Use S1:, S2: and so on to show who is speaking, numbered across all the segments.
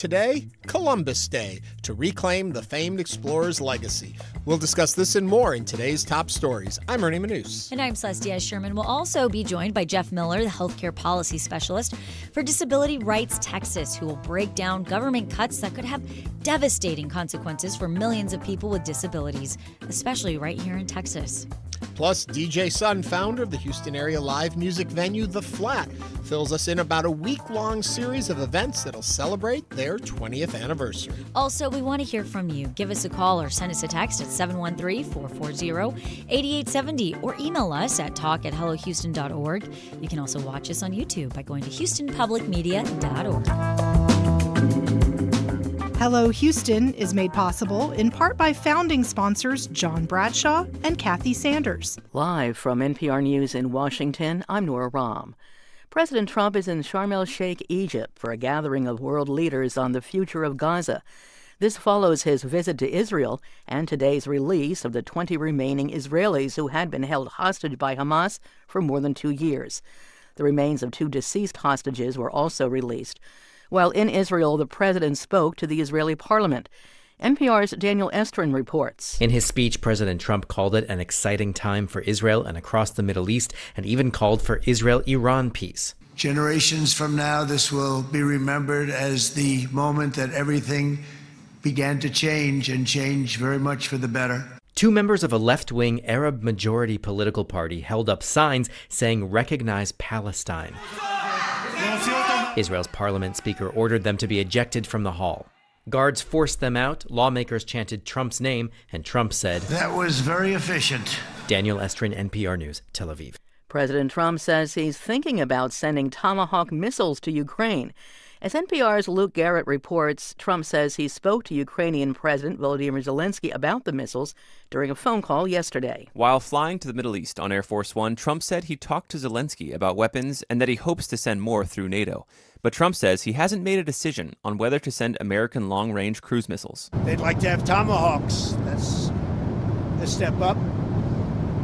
S1: Today, Columbus Day, to reclaim the famed explorer's legacy. We'll discuss this and more in today's top stories. I'm Ernie Manous.
S2: And I'm Celestia Sherman. We'll also be joined by Jeff Miller, the healthcare policy specialist for Disability Rights Texas, who will break down government cuts that could have devastating consequences for millions of people with disabilities, especially right here in Texas.
S1: Plus, DJ Sun, founder of the Houston area live music venue The Flat, fills us in about a week-long series of events that'll celebrate their 20th anniversary.
S2: Also, we want to hear from you. Give us a call or send us a text at 713-440-8870 or email us at talk@hellohouston.org. You can also watch us on YouTube by going to houstonpublicmedia.org.
S3: Hello Houston is made possible in part by founding sponsors John Bradshaw and Kathy Sanders.
S4: Live from NPR News in Washington, I'm Nora Rahm. President Trump is in Sharm el-Sheikh, Egypt, for a gathering of world leaders on the future of Gaza. This follows his visit to Israel and today's release of the 20 remaining Israelis who had been held hostage by Hamas for more than 2 years. The remains of 2 deceased hostages were also released. While in Israel, the president spoke to the Israeli parliament. NPR's Daniel Estrin reports.
S5: In his speech, President Trump called it an exciting time for Israel and across the Middle East, and even called for Israel-Iran peace.
S6: Generations from now, this will be remembered as the moment that everything began to change, and change very much for the better.
S5: 2 members of a left-wing Arab-majority political party held up signs saying "Recognize Palestine." Israel's parliament speaker ordered them to be ejected from the hall. Guards forced them out, lawmakers chanted Trump's name, and Trump said,
S6: "That was very efficient."
S5: Daniel Estrin, NPR News, Tel Aviv.
S4: President Trump says he's thinking about sending Tomahawk missiles to Ukraine. As NPR's Luke Garrett reports, Trump says he spoke to Ukrainian President Volodymyr Zelensky about the missiles during a phone call yesterday.
S7: While flying to the Middle East on Air Force One, Trump said he talked to Zelensky about weapons and that he hopes to send more through NATO. But Trump says he hasn't made a decision on whether to send American long-range cruise missiles.
S8: They'd like to have Tomahawks. That's a step up.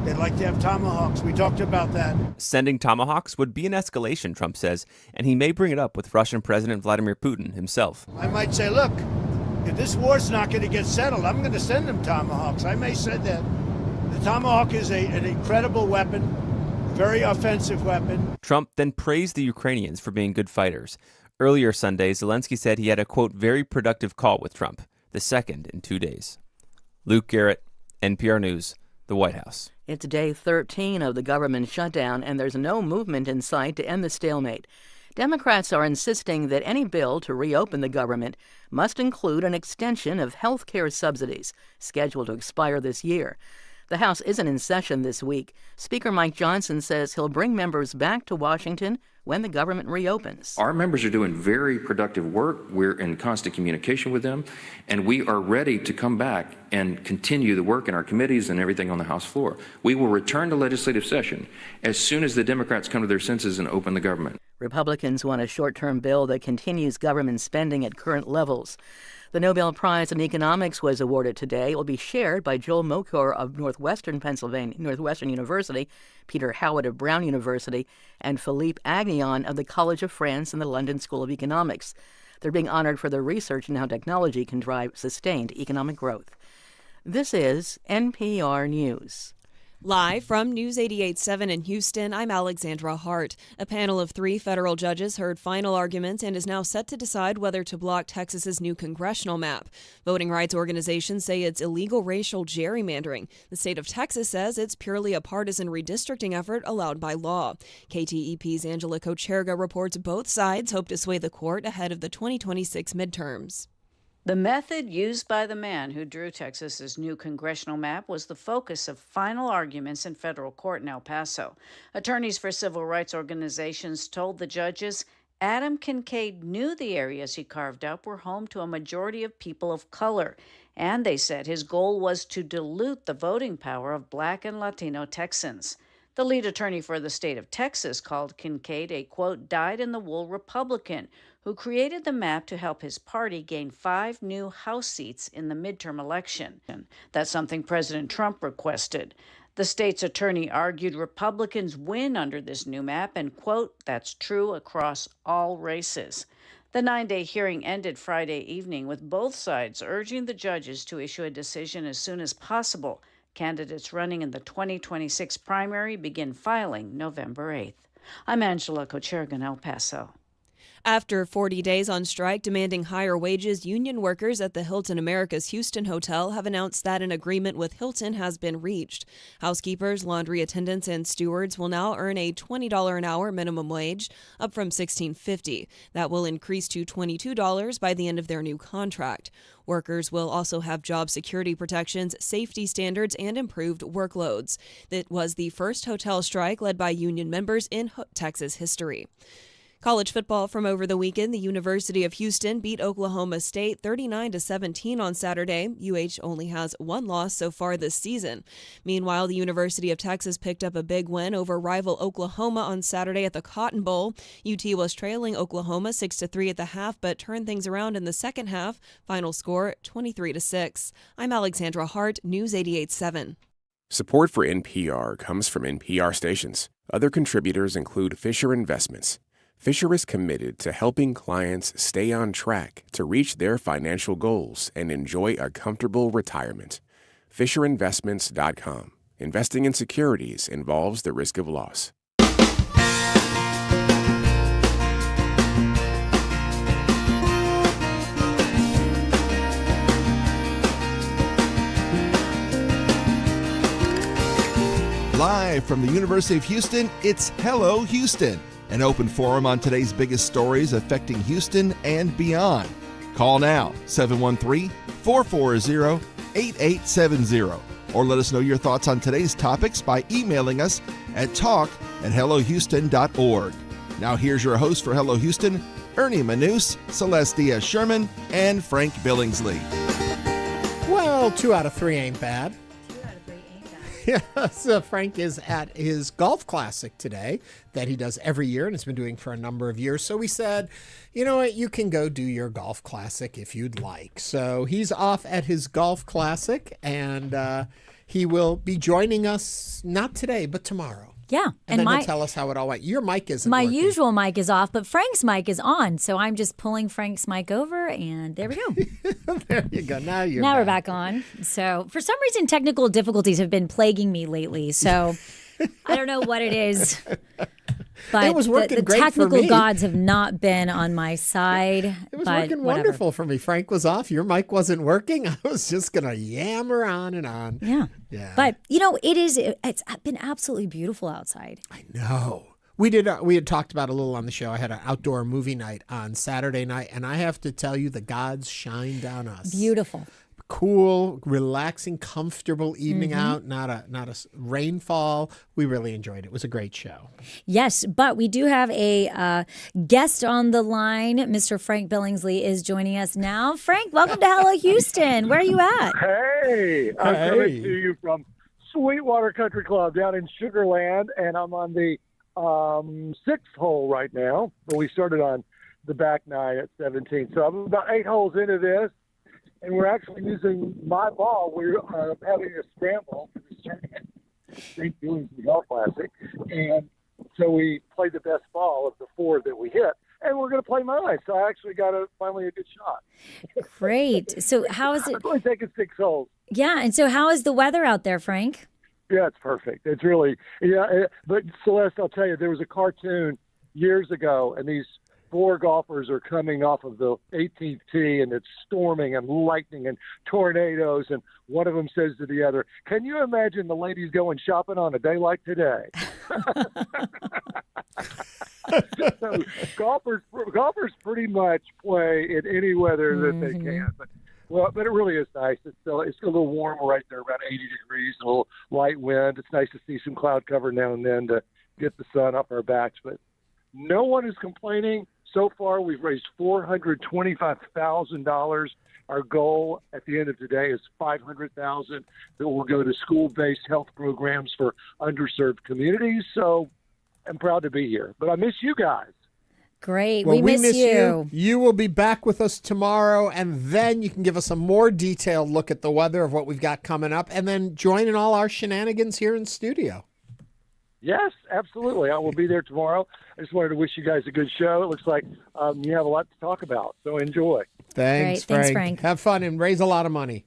S8: They'd like to have Tomahawks. We talked about that.
S7: Sending Tomahawks would be an escalation, Trump says, and he may bring it up with Russian President Vladimir Putin himself.
S8: I might say, look, if this war's not going to get settled, I'm going to send them Tomahawks. I may say that. The Tomahawk is an incredible weapon, very offensive weapon.
S7: Trump then praised the Ukrainians for being good fighters. Earlier Sunday, Zelensky said he had a, quote, very productive call with Trump, the second in 2 days. Luke Garrett, NPR News, the White House.
S4: It's day 13 of the government shutdown, and there's no movement in sight to end the stalemate. Democrats are insisting that any bill to reopen the government must include an extension of health care subsidies, scheduled to expire this year. The House isn't in session this week. Speaker Mike Johnson says he'll bring members back to Washington when the government reopens.
S9: Our members are doing very productive work. We're in constant communication with them, and we are ready to come back and continue the work in our committees and everything on the House floor. We will return to legislative session as soon as the Democrats come to their senses and open the government.
S4: Republicans want a short-term bill that continues government spending at current levels. The Nobel Prize in Economics was awarded today. It will be shared by Joel Mokor of Northwestern University, Peter Howard of Brown University, and Philippe Agnion of the College of France and the London School of Economics. They're being honored for their research in how technology can drive sustained economic growth. This is NPR News.
S10: Live from News 88.7 in Houston, I'm Alexandra Hart. A panel of 3 federal judges heard final arguments and is now set to decide whether to block Texas's new congressional map. Voting rights organizations say it's illegal racial gerrymandering. The state of Texas says it's purely a partisan redistricting effort allowed by law. KTEP's Angela Kocherga reports both sides hope to sway the court ahead of the 2026 midterms.
S11: The method used by the man who drew Texas's new congressional map was the focus of final arguments in federal court in El Paso. Attorneys for civil rights organizations told the judges Adam Kincaid knew the areas he carved up were home to a majority of people of color, and they said his goal was to dilute the voting power of Black and Latino Texans. The lead attorney for the state of Texas called Kincaid a, quote, dyed-in-the-wool Republican who created the map to help his party gain 5 new House seats in the midterm election. That's something President Trump requested. The state's attorney argued Republicans win under this new map and, quote, that's true across all races. The 9-day hearing ended Friday evening with both sides urging the judges to issue a decision as soon as possible. Candidates running in the 2026 primary begin filing November 8th. I'm Angela Kochergan, El Paso.
S10: After 40 days on strike demanding higher wages, union workers at the Hilton Americas-Houston hotel have announced that an agreement with Hilton has been reached. Housekeepers, laundry attendants, and stewards will now earn a $20 an hour minimum wage, up from $16.50. That will increase to $22 by the end of their new contract. Workers will also have job security protections, safety standards, and improved workloads. That was the first hotel strike led by union members in Texas history. College football from over the weekend. The University of Houston beat Oklahoma State 39-17 on Saturday. UH only has one loss so far this season. Meanwhile, the University of Texas picked up a big win over rival Oklahoma on Saturday at the Cotton Bowl. UT was trailing Oklahoma 6-3 at the half, but turned things around in the second half. Final score 23-6. I'm Alexandra Hart, News 88.7.
S12: Support for NPR comes from NPR stations. Other contributors include Fisher Investments. Fisher is committed to helping clients stay on track to reach their financial goals and enjoy a comfortable retirement. FisherInvestments.com. Investing in securities involves the risk of loss.
S13: Live from the University of Houston, it's Hello Houston, an open forum on today's biggest stories affecting Houston and beyond. Call now, 713-440-8870, or let us know your thoughts on today's topics by emailing us at talk@hellohouston.org. Now here's your host for Hello Houston, Ernie Manous, Celeste Diaz-Sherman, and Frank Billingsley.
S1: Well, 2 out of 3 ain't bad. Yes, Frank is at his golf classic today that he does every year and has been doing for a number of years. So we said, you know what, you can go do your golf classic if you'd like. So he's off at his golf classic, and he will be joining us not today, but tomorrow.
S2: Yeah.
S1: And then he'll tell us how it all went. Your mic isn't
S2: My
S1: working.
S2: usual mic is off, but Frank's mic is on. So I'm just pulling Frank's mic over, and there we go.
S1: There you go. Now
S2: we're back on. So for some reason, technical difficulties have been plaguing me lately. So I don't know what it is. But
S1: it was working
S2: the
S1: great
S2: technical
S1: for me.
S2: gods have not been on my side.
S1: It was working wonderful for me. Frank was off. Your mic wasn't working. I was just going to yammer on and on.
S2: Yeah. But, it's been absolutely beautiful outside.
S1: I know. We had talked about a little on the show. I had an outdoor movie night on Saturday night, and I have to tell you, the gods shined on us.
S2: Beautiful.
S1: Cool, relaxing, comfortable evening out, not a rainfall. We really enjoyed it. It was a great show.
S2: Yes, but we do have a guest on the line. Mr. Frank Billingsley is joining us now. Frank, welcome to Hello Houston. Where are you at?
S14: Hey, I'm coming to you from Sweetwater Country Club down in Sugar Land, and I'm on the 6th hole right now. But we started on the back 9 at 17, so I'm about 8 holes into this. And we're actually using my ball. We're having a scramble for this tournament, St. Billingsley Golf Classic. And so we played the best ball of the 4 that we hit. And we're going to play mine. So I actually got finally a good shot.
S2: Great. So how is it?
S14: It's only taken 6 holes.
S2: Yeah. And so how is the weather out there, Frank?
S14: Yeah, it's perfect. It's really, but Celeste, I'll tell you, there was a cartoon years ago, and these 4 golfers are coming off of the 18th tee, and it's storming and lightning and tornadoes, and one of them says to the other, "Can you imagine the ladies going shopping on a day like today?" So golfers pretty much play in any weather that they can. But it really is nice. It's a little warm right there, around 80 degrees, a little light wind. It's nice to see some cloud cover now and then to get the sun off our backs, but no one is complaining. So far, we've raised $425,000. Our goal at the end of today is $500,000 that will go to school-based health programs for underserved communities. So I'm proud to be here. But I miss you guys.
S2: Great.
S1: Well,
S2: we miss you.
S1: You will be back with us tomorrow, and then you can give us a more detailed look at the weather of what we've got coming up, and then join in all our shenanigans here in studio.
S14: Yes, absolutely. I will be there tomorrow. I just wanted to wish you guys a good show. It looks like you have a lot to talk about, so enjoy.
S1: Thanks,
S2: Great. Thanks,
S1: Frank.
S2: Frank.
S1: Have fun and raise a lot of money.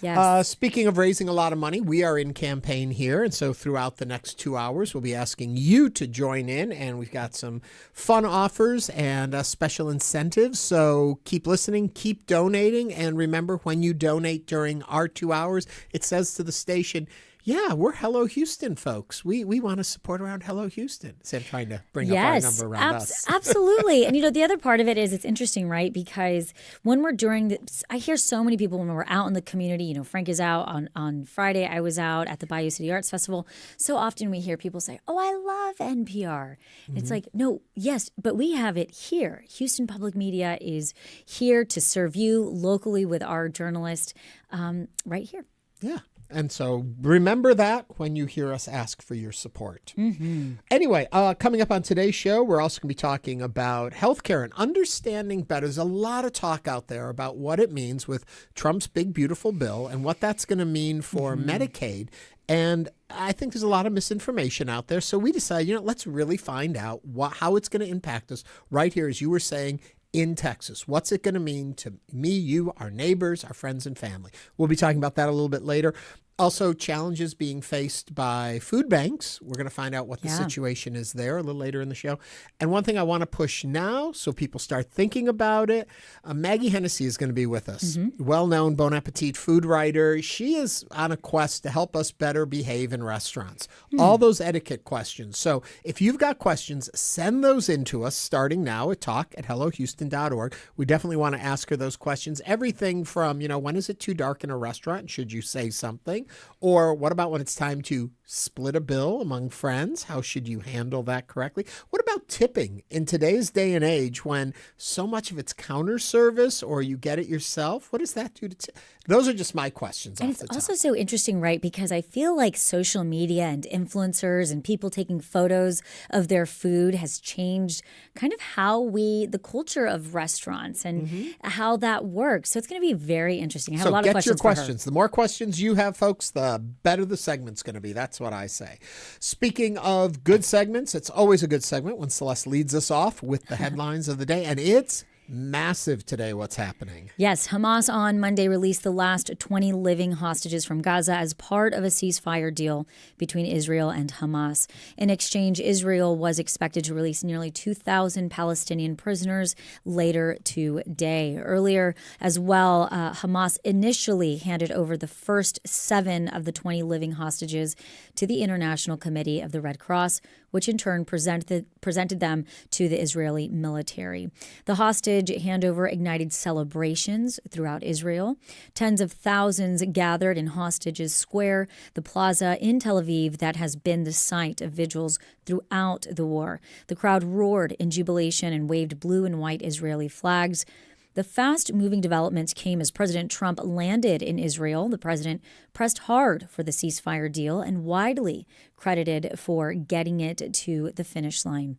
S2: Yes.
S1: Speaking of raising a lot of money, we are in campaign here. And so throughout the next 2 hours, we'll be asking you to join in. And we've got some fun offers and special incentives. So keep listening, keep donating. And remember, when you donate during our 2 hours, it says to the station, yeah, we're Hello Houston folks. We want to support around Hello Houston. So I'm trying to bring up our number around us.
S2: Absolutely. And, the other part of it is it's interesting, right? Because when we're doing this, I hear so many people when we're out in the community, Frank is out on Friday. I was out at the Bayou City Arts Festival. So often we hear people say, oh, I love NPR. Mm-hmm. It's like, no, yes, but we have it here. Houston Public Media is here to serve you locally with our journalist right here.
S1: Yeah. And so remember that when you hear us ask for your support.
S2: Mm-hmm.
S1: Anyway, coming up on today's show, we're also going to be talking about healthcare and understanding better. There's a lot of talk out there about what it means with Trump's big, beautiful bill and what that's going to mean for Medicaid. And I think there's a lot of misinformation out there. So we decided, let's really find out how it's going to impact us right here, as you were saying, in Texas. What's it going to mean to me, you, our neighbors, our friends and family? We'll be talking about that a little bit later. Also, challenges being faced by food banks. We're going to find out what the situation is there a little later in the show. And one thing I want to push now so people start thinking about it, Maggie Hennessy is going to be with us. Mm-hmm. Well-known Bon Appetit food writer. She is on a quest to help us better behave in restaurants. All those etiquette questions. So if you've got questions, send those in to us starting now at talk@hellohouston.org. We definitely want to ask her those questions. Everything from, when is it too dark in a restaurant? Should you say something? Or what about when it's time to split a bill among friends? How should you handle that correctly? What about tipping in today's day and age when so much of it's counter service or you get it yourself? What does that do to tip? Those are just my questions.
S2: And it's also so interesting, right? Because I feel like social media and influencers and people taking photos of their food has changed kind of the culture of restaurants and how that works. So it's going to be very interesting. I have a lot of questions.
S1: So get your questions. The more questions you have, folks, the better the segment's going to be. That's what I say. Speaking of good segments, it's always a good segment when Celeste leads us off with the headlines of the day. And it's massive today, what's happening.
S2: Yes, Hamas on Monday released the last 20 living hostages from Gaza as part of a ceasefire deal between Israel and Hamas. In exchange, Israel was expected to release nearly 2,000 Palestinian prisoners later today. Earlier as well, Hamas initially handed over the first 7 of the 20 living hostages to the International Committee of the Red Cross, which in turn presented them to the Israeli military. The hostage handover ignited celebrations throughout Israel. Tens of thousands gathered in Hostages Square, the plaza in Tel Aviv that has been the site of vigils throughout the war. The crowd roared in jubilation and waved blue and white Israeli flags. The fast-moving developments came as President Trump landed in Israel. The president pressed hard for the ceasefire deal and widely credited for getting it to the finish line.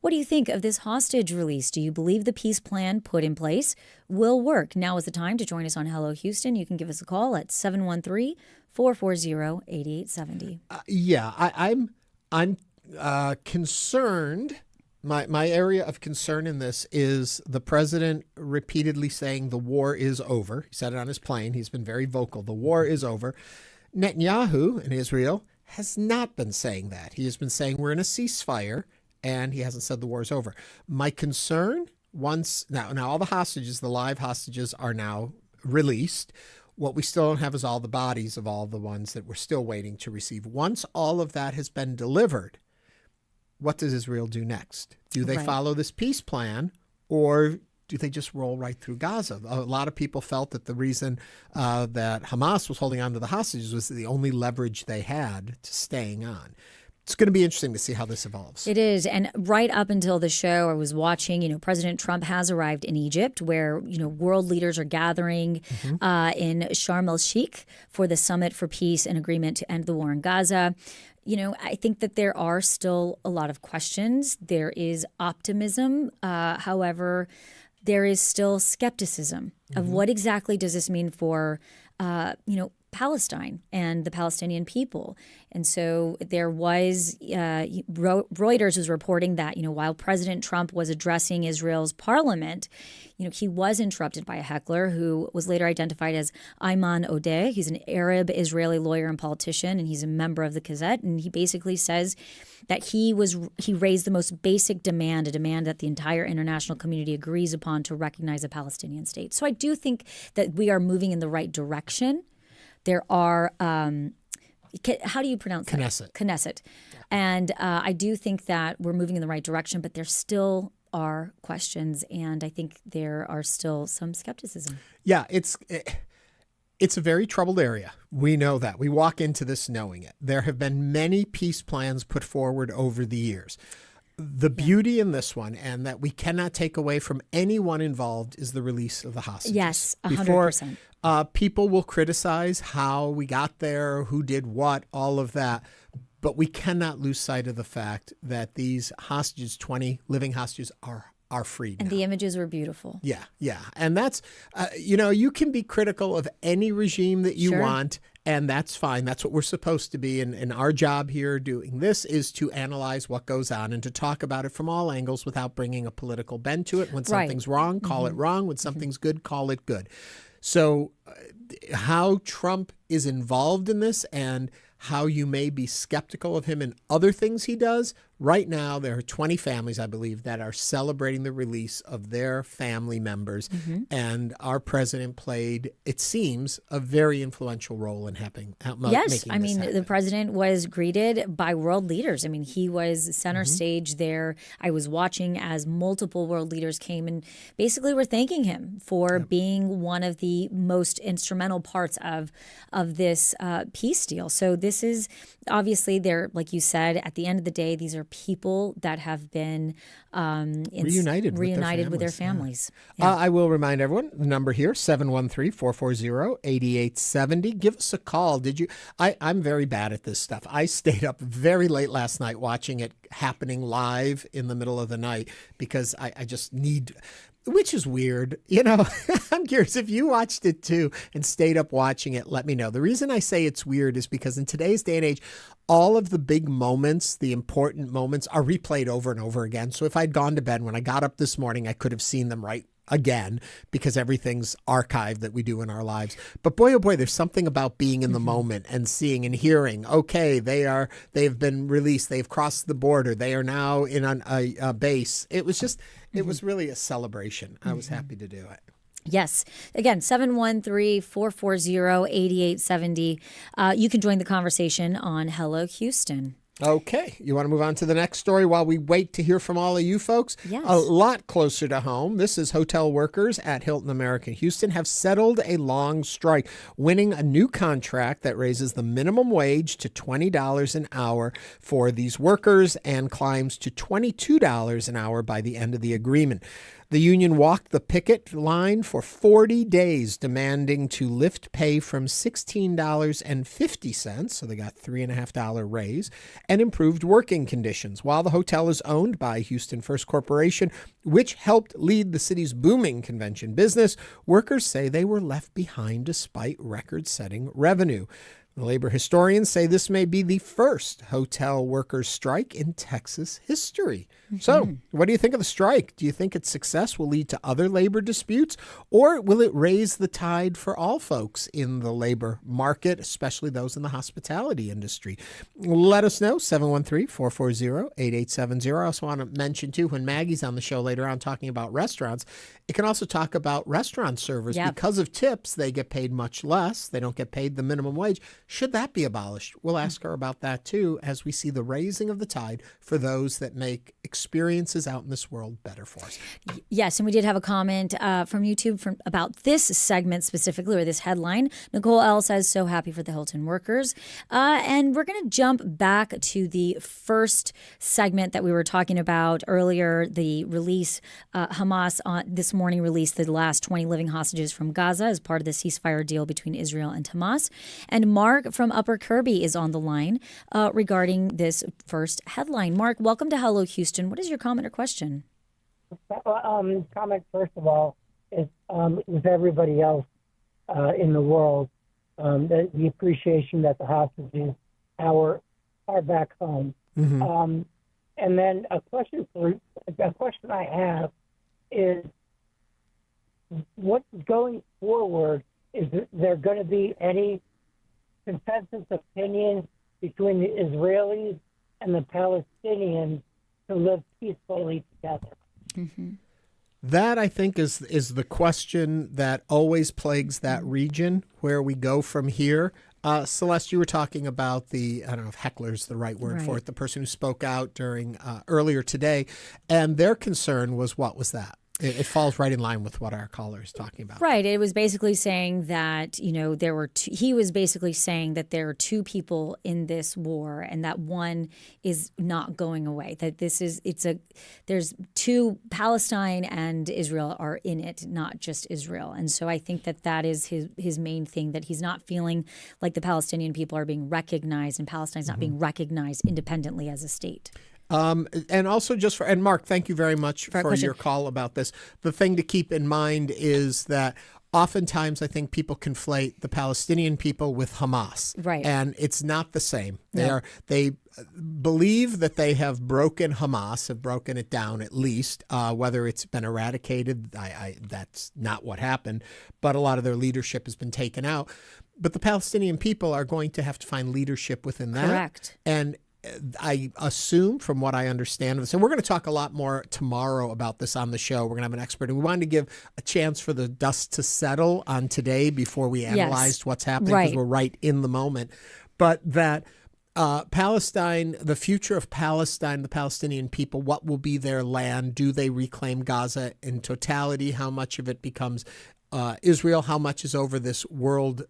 S2: What do you think of this hostage release? Do you believe the peace plan put in place will work? Now is the time to join us on Hello Houston. You can give us a call at 713-440-8870.
S1: I'm concerned. My area of concern in this is the president repeatedly saying the war is over. He said it on his plane. He's been very vocal. The war is over. Netanyahu in Israel has not been saying that. He has been saying we're in a ceasefire, and he hasn't said the war is over. My concern now all the hostages, the live hostages, are now released. What we still don't have is all the bodies of all the ones that we're still waiting to receive. Once all of that has been delivered, what does Israel do next? Do they follow this peace plan, or do they just roll right through Gaza? A lot of people felt that the reason that Hamas was holding on to the hostages was the only leverage they had to staying on. It's going to be interesting to see how this evolves.
S2: It is. And right up until the show, I was watching, President Trump has arrived in Egypt where, world leaders are gathering in Sharm el-Sheikh for the Summit for Peace and Agreement to End the War in Gaza. I think that there are still a lot of questions. There is optimism. However, there is still skepticism of what exactly does this mean for, Palestine and the Palestinian people. And so there was, Reuters was reporting that, while President Trump was addressing Israel's parliament, he was interrupted by a heckler who was later identified as Ayman Odeh. He's an Arab Israeli lawyer and politician, and he's a member of the Gazette. And he basically says that he raised the most basic demand, a demand that the entire international community agrees upon to recognize a Palestinian state. So I do think that we are moving in the right direction. There are, how do you pronounce that? Knesset. And I do think that we're moving in the right direction, but there still are questions, and I think there are still some skepticism. Yeah, it's a very troubled area. We know that. We walk into this knowing it. There have been many peace plans put forward over the years. The beauty in this one, and that we cannot take away from anyone involved, is the release of the hostages. Yes, 100%. Before, people will criticize how we got there, who did what, all of that. But we cannot lose sight of the fact that these hostages, 20 living hostages, are freed. And the images were beautiful. Yeah. And that's, you can be critical of any regime that you want, and that's fine. That's what we're supposed to be. And our job here doing this is to analyze what goes on and to talk about it from all angles without bringing a political bend to it. When something's wrong, call it wrong. When something's good, call it good. So how Trump is involved in this and how you may be skeptical of him and other things he does. Right now, there are 20 families, I believe, that are celebrating the release of their family members. And our president played, it seems, a very influential role in making this happen. The president was greeted by world leaders. I mean, he was center stage there. I was watching as multiple world leaders came and basically were thanking him for being one of the most instrumental parts of this peace deal. So this is obviously, they're, like you said, at the end of the day, these are people that have been reunited with their families. I will remind everyone, the number here, 713-440-8870. Give us a call. I'm very bad at this stuff. I stayed up very late last night watching it happening live in the middle of the night because I just need... Which is weird. I'm curious if you watched it too and stayed up watching it, let me know. The reason I say it's weird is because in today's day and age, all of the big moments, the important moments are replayed over and over again. So if I'd gone to bed, when I got up this morning, I could have seen them right again because everything's archived that we do in our lives. But boy, oh boy, there's something about being in the moment and seeing and hearing, okay, they've been released. They've crossed the border. They are now in a base. It was really a celebration. I was happy to do it. Yes. Again, 713-440-8870. You can join the conversation on Hello Houston. Okay. You want to move on to the next story while we wait to hear from all of you folks? Yes. A lot closer to home. This is hotel workers at Hilton Americas-Houston have settled a long strike, winning a new contract that raises the minimum wage to $20 an hour for these workers and climbs to $22 an hour by the end of the agreement. The union walked the picket line for 40 days, demanding to lift pay from $16.50, so they got $3.50 raise, and improved working conditions. While the hotel is owned by Houston First Corporation, which helped lead the city's booming convention business, workers say they were left behind despite record-setting revenue. The labor historians say this may be the first hotel workers' strike in Texas history. So, what do you think of the strike? Do you think its success will lead to other labor disputes, or will it raise the tide for all folks in the labor market, especially those in the hospitality industry? Let us know, 713-440-8870. I also want to mention, too, when Maggie's on the show later on talking about restaurants, it can also talk about restaurant servers. Yep. Because of tips, they get paid much less. They don't get paid the minimum wage. Should that be abolished? We'll ask her about that, too, as we see the raising of the tide for those that make experiences out in this world better for us. Yes, and we did have a comment from YouTube about this segment specifically, or this headline. Nicole L. says, so happy for the Hilton workers. And we're going to jump back to the first segment that we were talking about earlier, the release. Hamas this morning released the last 20 living hostages from Gaza as part of the ceasefire deal between Israel and Hamas. And Mark from Upper Kirby is on the line regarding this first headline. Mark, welcome to Hello Houston. What is your comment or question?
S15: Comment, first of all, is with everybody else in the world, the appreciation that the hostages are back home.
S1: Mm-hmm.
S15: And then a question I have is, what going forward, is there going to be any consensus opinion between the Israelis and the Palestinians to live peacefully together?
S2: Mm-hmm.
S1: That, I think, is the question that always plagues that region, where we go from here. Celeste, you were talking about I don't know if heckler's the right word for it, the person who spoke out during earlier today, and their concern was, what was that? It falls right in line with what our caller is talking about.
S2: Right. It was basically saying that, there were he was basically saying that there are two people in this war and that one is not going away, that there's two, Palestine and Israel are in it, not just Israel. And so I think that is his main thing, that he's not feeling like the Palestinian people are being recognized and Palestine's not being recognized independently as a state.
S1: And also and Mark, thank you very much for your call about this. The thing to keep in mind is that oftentimes I think people conflate the Palestinian people with Hamas.
S2: Right.
S1: And it's not the same.
S2: No.
S1: They believe that they have broken Hamas, have broken it down at least. Whether it's been eradicated, that's not what happened. But a lot of their leadership has been taken out. But the Palestinian people are going to have to find leadership within that.
S2: Correct.
S1: And I assume, from what I understand of this, and we're going to talk a lot more tomorrow about this on the show. We're going to have an expert, and we wanted to give a chance for the dust to settle on today before we analyzed what's happening, because we're right in the moment. But that Palestine, the future of Palestine, the Palestinian people, what will be their land? Do they reclaim Gaza in totality? How much of it becomes Israel? How much is over this world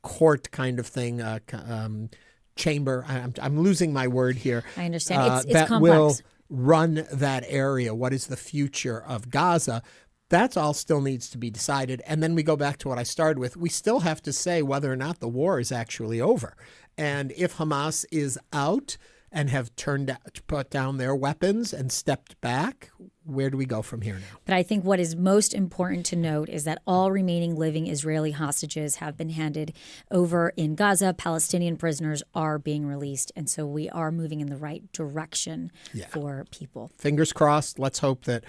S1: court kind of thing? Chamber, I'm losing my word here.
S2: I understand. It's
S1: that
S2: complex.
S1: Will run that area. What is the future of Gaza? That's all still needs to be decided. And then we go back to what I started with. We still have to say whether or not the war is actually over. And if Hamas is out and have put down their weapons and stepped back, where do we go from here now?
S2: But I think what is most important to note is that all remaining living Israeli hostages have been handed over in Gaza. Palestinian prisoners are being released. And so we are moving in the right direction for people.
S1: Fingers crossed. Let's hope that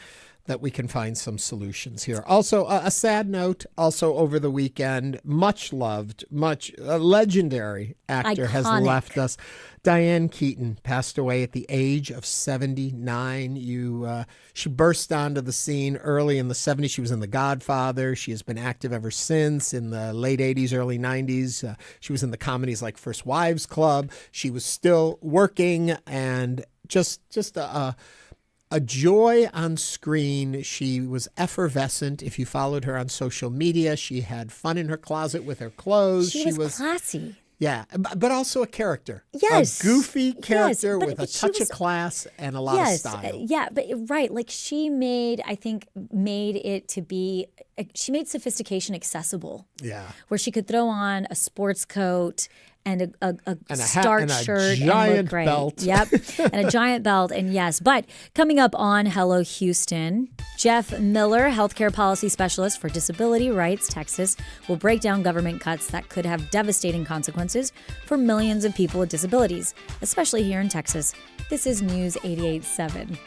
S1: we can find some solutions here. Also, a sad note, also over the weekend, much loved, legendary actor has left us. Diane Keaton passed away at the age of 79. She burst onto the scene early in the 70s. She was in The Godfather. She has been active ever since in the late 80s, early 90s. She was in the comedies like First Wives Club. She was still working, and just a joy on screen. She was effervescent. If you followed her on social media, she had fun in her closet with her clothes.
S2: She was classy.
S1: Yeah, but also a character.
S2: Yes.
S1: A goofy character with a touch of class and a lot of style.
S2: Yeah, but right. Like she made it to be, she made sophistication accessible.
S1: Yeah.
S2: Where she could throw on a sports coat and a
S1: hat
S2: starch
S1: and
S2: shirt
S1: a giant
S2: and look great.
S1: Belt.
S2: Yep, and a giant belt. And yes, but coming up on Hello Houston, Jeff Miller, healthcare policy specialist for Disability Rights Texas, will break down government cuts that could have devastating consequences for millions of people with disabilities, especially here in Texas. This is News 88.7.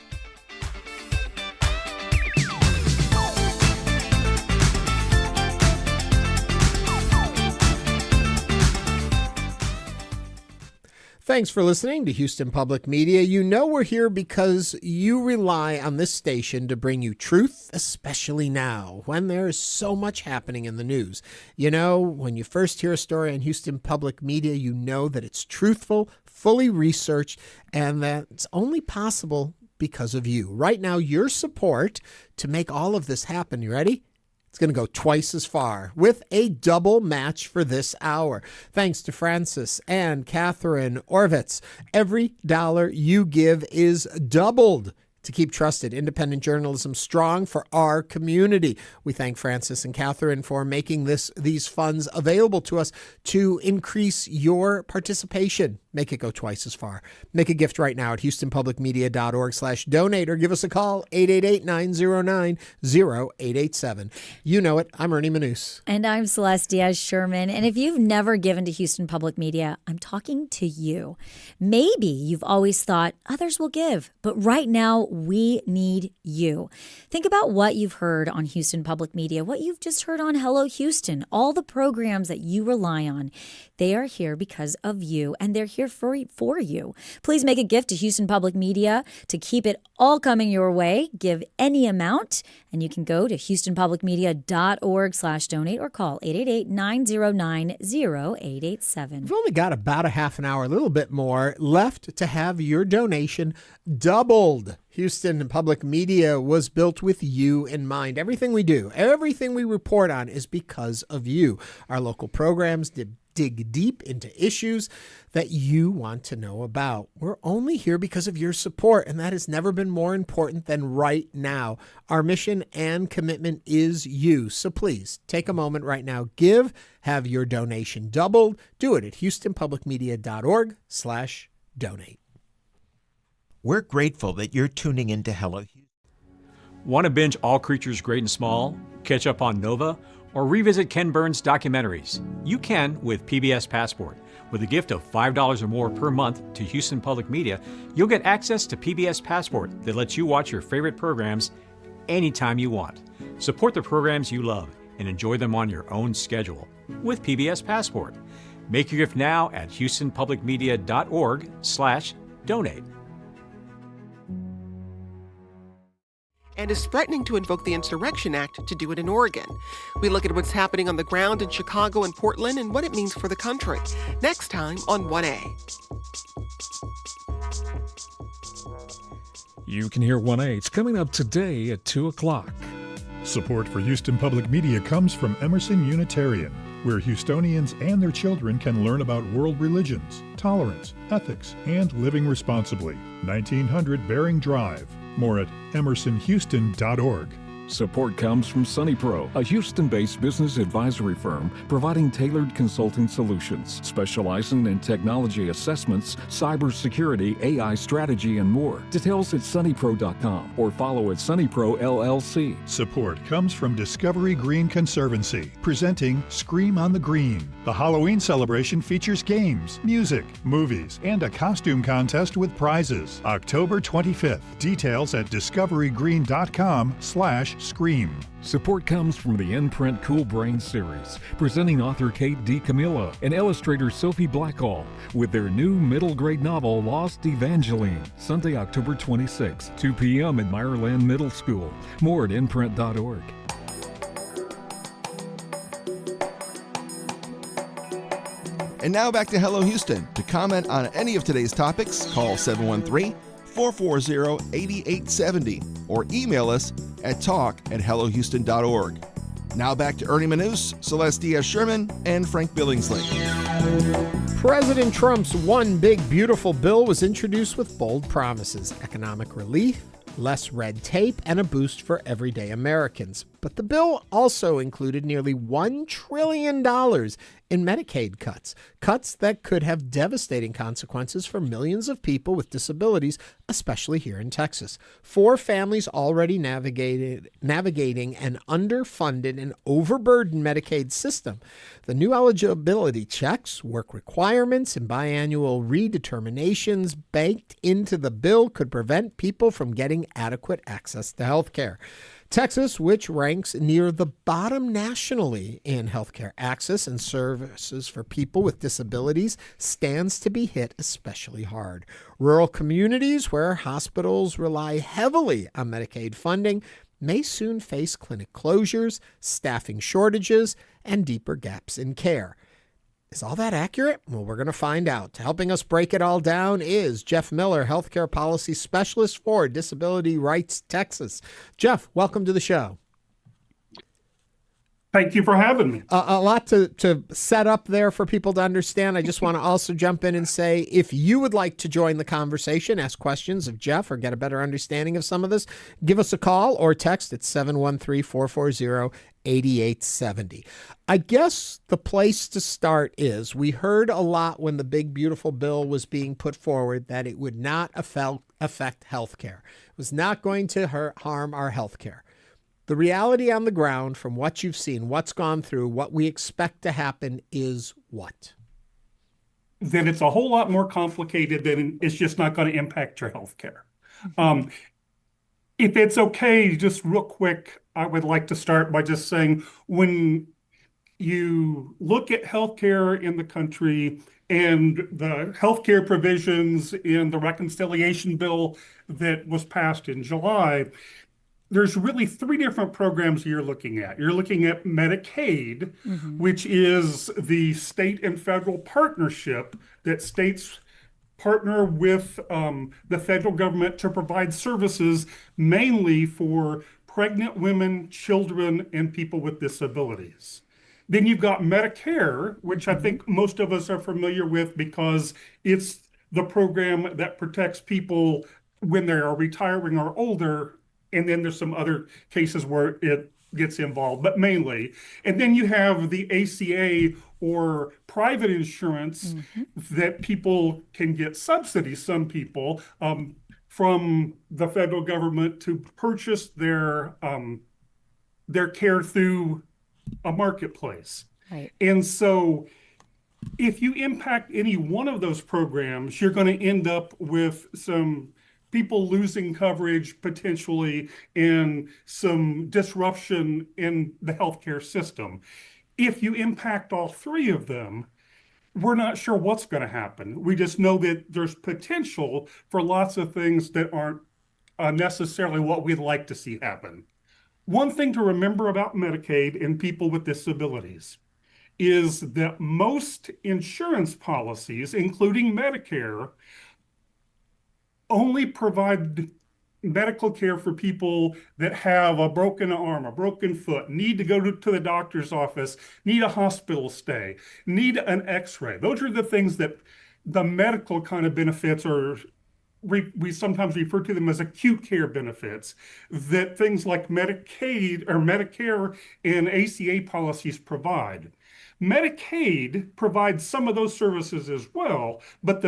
S1: Thanks for listening to Houston Public Media. You know we're here because you rely on this station to bring you truth, especially now when there is so much happening in the news. You know, when you first hear a story on Houston Public Media, you know that it's truthful, fully researched, and that it's only possible because of you. Right now, your support to make all of this happen. You ready? It's going to go twice as far with a double match for this hour. Thanks to Francis and Catherine Orvitz. Every dollar you give is doubled. to keep trusted, independent journalism strong for our community. We thank Francis and Catherine for making these funds available to us to increase your participation. Make it go twice as far. Make a gift right now at houstonpublicmedia.org/donate or give us a call, 888-909-0887. You know it. I'm Ernie Manous.
S2: And I'm Celeste Diaz-Sherman. And if you've never given to Houston Public Media, I'm talking to you. Maybe you've always thought others will give, but right now we need you. Think about what you've heard on Houston Public Media, what you've just heard on Hello Houston, all the programs that you rely on. They are here because of you, and they're here for you. Please make a gift to Houston Public Media to keep it all coming your way. Give any amount, and you can go to houstonpublicmedia.org/donate or call 888-909-0887.
S1: We've only got about a half an hour, a little bit more left to have your donation doubled. Houston Public Media was built with you in mind. Everything we do, everything we report on is because of you. Our local programs dig deep into issues that you want to know about. We're only here because of your support, and that has never been more important than right now. Our mission and commitment is you. So please take a moment right now. Give, have your donation doubled. Do it at houstonpublicmedia.org/donate.
S16: We're grateful that you're tuning into Hello Houston.
S17: Want to binge All Creatures Great and Small, catch up on Nova, or revisit Ken Burns' documentaries? You can with PBS Passport. With a gift of $5 or more per month to Houston Public Media, you'll get access to PBS Passport that lets you watch your favorite programs anytime you want. Support the programs you love and enjoy them on your own schedule with PBS Passport. Make your gift now at houstonpublicmedia.org/donate.
S18: And is threatening to invoke the Insurrection Act to do it in Oregon. We look at what's happening on the ground in Chicago and Portland and what it means for the country. Next time on 1A.
S19: You can hear 1A. It's coming up today at 2 o'clock.
S20: Support for Houston Public Media comes from Emerson Unitarian, where Houstonians and their children can learn about world religions, tolerance, ethics, and living responsibly. 1900 Bering Drive. More at emersonhouston.org.
S21: Support comes from SunnyPro, a Houston-based business advisory firm providing tailored consulting solutions, specializing in technology assessments, cybersecurity, AI strategy, and more. Details at sunnypro.com or follow at SunnyPro LLC.
S20: Support comes from Discovery Green Conservancy, presenting Scream on the Green. The Halloween celebration features games, music, movies, and a costume contest with prizes. October 25th. Details at discoverygreen.com/Scream.
S19: Support comes from the Imprint Cool Brain series, presenting author Kate DiCamillo and illustrator Sophie Blackall with their new middle grade novel Lost Evangeline, Sunday, October 26, 2 p.m. at Meyerland Middle School. More at imprint.org.
S13: And now back to Hello Houston. To comment on any of today's topics, call 713-440-8870 or email us at talk@hellohouston.org. Now back to Ernie Manous, Celeste Diaz-Sherman, and Frank Billingsley.
S1: President Trump's One Big Beautiful Bill was introduced with bold promises: economic relief, less red tape, and a boost for everyday Americans. But the bill also included nearly $1 trillion in Medicaid cuts that could have devastating consequences for millions of people with disabilities, especially here in Texas. For families already navigating an underfunded and overburdened Medicaid system, the new eligibility checks, work requirements, and biannual redeterminations baked into the bill could prevent people from getting adequate access to health care. Texas, which ranks near the bottom nationally in healthcare access and services for people with disabilities, stands to be hit especially hard. Rural communities where hospitals rely heavily on Medicaid funding may soon face clinic closures, staffing shortages, and deeper gaps in care. Is all that accurate? Well, we're going to find out. Helping us break it all down is Jeff Miller, Healthcare Policy Specialist for Disability Rights Texas. Jeff, welcome to the show.
S3: Thank you for having me.
S1: A lot to set up there for people to understand. I just want to also jump in and say, if you would like to join the conversation, ask questions of Jeff, or get a better understanding of some of this, give us a call or text at 713-440-8870. I guess the place to start is, we heard a lot when the big, beautiful bill was being put forward that it would not affect health care. It was not going to harm our health care. The reality on the ground, from what you've seen, what's gone through, what we expect to happen is what?
S3: Then it's a whole lot more complicated than it's just not going to impact your health care. If it's okay, just real quick, I would like to start by just saying, when you look at healthcare in the country and the healthcare provisions in the reconciliation bill that was passed in July, there's really three different programs you're looking at. You're looking at Medicaid, which is the state and federal partnership that states partner with the federal government to provide services mainly for pregnant women, children, and people with disabilities. Then you've got Medicare, which I think most of us are familiar with because it's the program that protects people when they are retiring or older. And then there's some other cases where it gets involved, but mainly. And then you have the ACA, or private insurance, that people can get subsidies, some people, from the federal government to purchase their care through a marketplace.
S2: Right.
S3: And so if you impact any one of those programs, you're going to end up with some people losing coverage potentially and some disruption in the healthcare system. If you impact all three of them, we're not sure what's going to happen. We just know that there's potential for lots of things that aren't necessarily what we'd like to see happen. One thing to remember about Medicaid and people with disabilities is that most insurance policies, including Medicare, only provide medical care for people that have a broken arm, a broken foot, need to go to the doctor's office, need a hospital stay, need an x-ray. Those are the things that the medical kind of benefits are, we sometimes refer to them as acute care benefits, that things like Medicaid or Medicare and ACA policies provide. Medicaid provides some of those services as well, but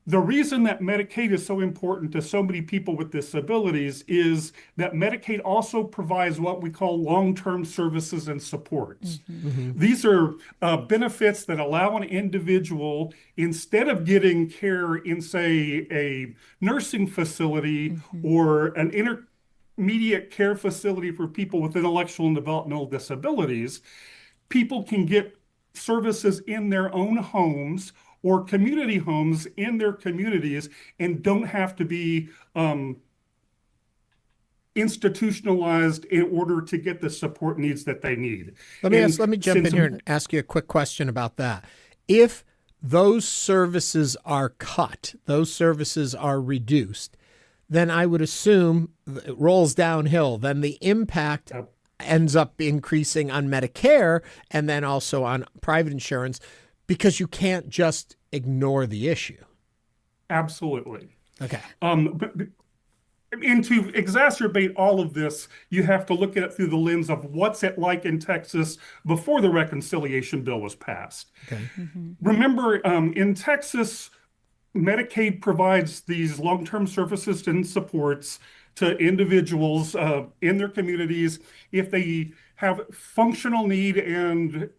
S3: the reason that Medicaid is so important to so many people with disabilities is that Medicaid also provides what we call long-term services and supports. These are benefits that allow an individual, instead of getting care in, say, a nursing facility or an intermediate care facility for people with intellectual and developmental disabilities, people can get services in their own homes or community homes in their communities and don't have to be institutionalized in order to get the support needs that they need.
S1: Let me jump in here and ask you a quick question about that. If those services are cut, those services are reduced, then I would assume it rolls downhill. Then the impact ends up increasing on Medicare and then also on private insurance, because you can't just ignore the issue.
S3: Absolutely.
S1: Okay.
S3: And to exacerbate all of this, you have to look at it through the lens of what's it like in Texas before the reconciliation bill was passed.
S1: Okay.
S3: Remember, in Texas, Medicaid provides these long-term services and supports to individuals in their communities if they have functional need and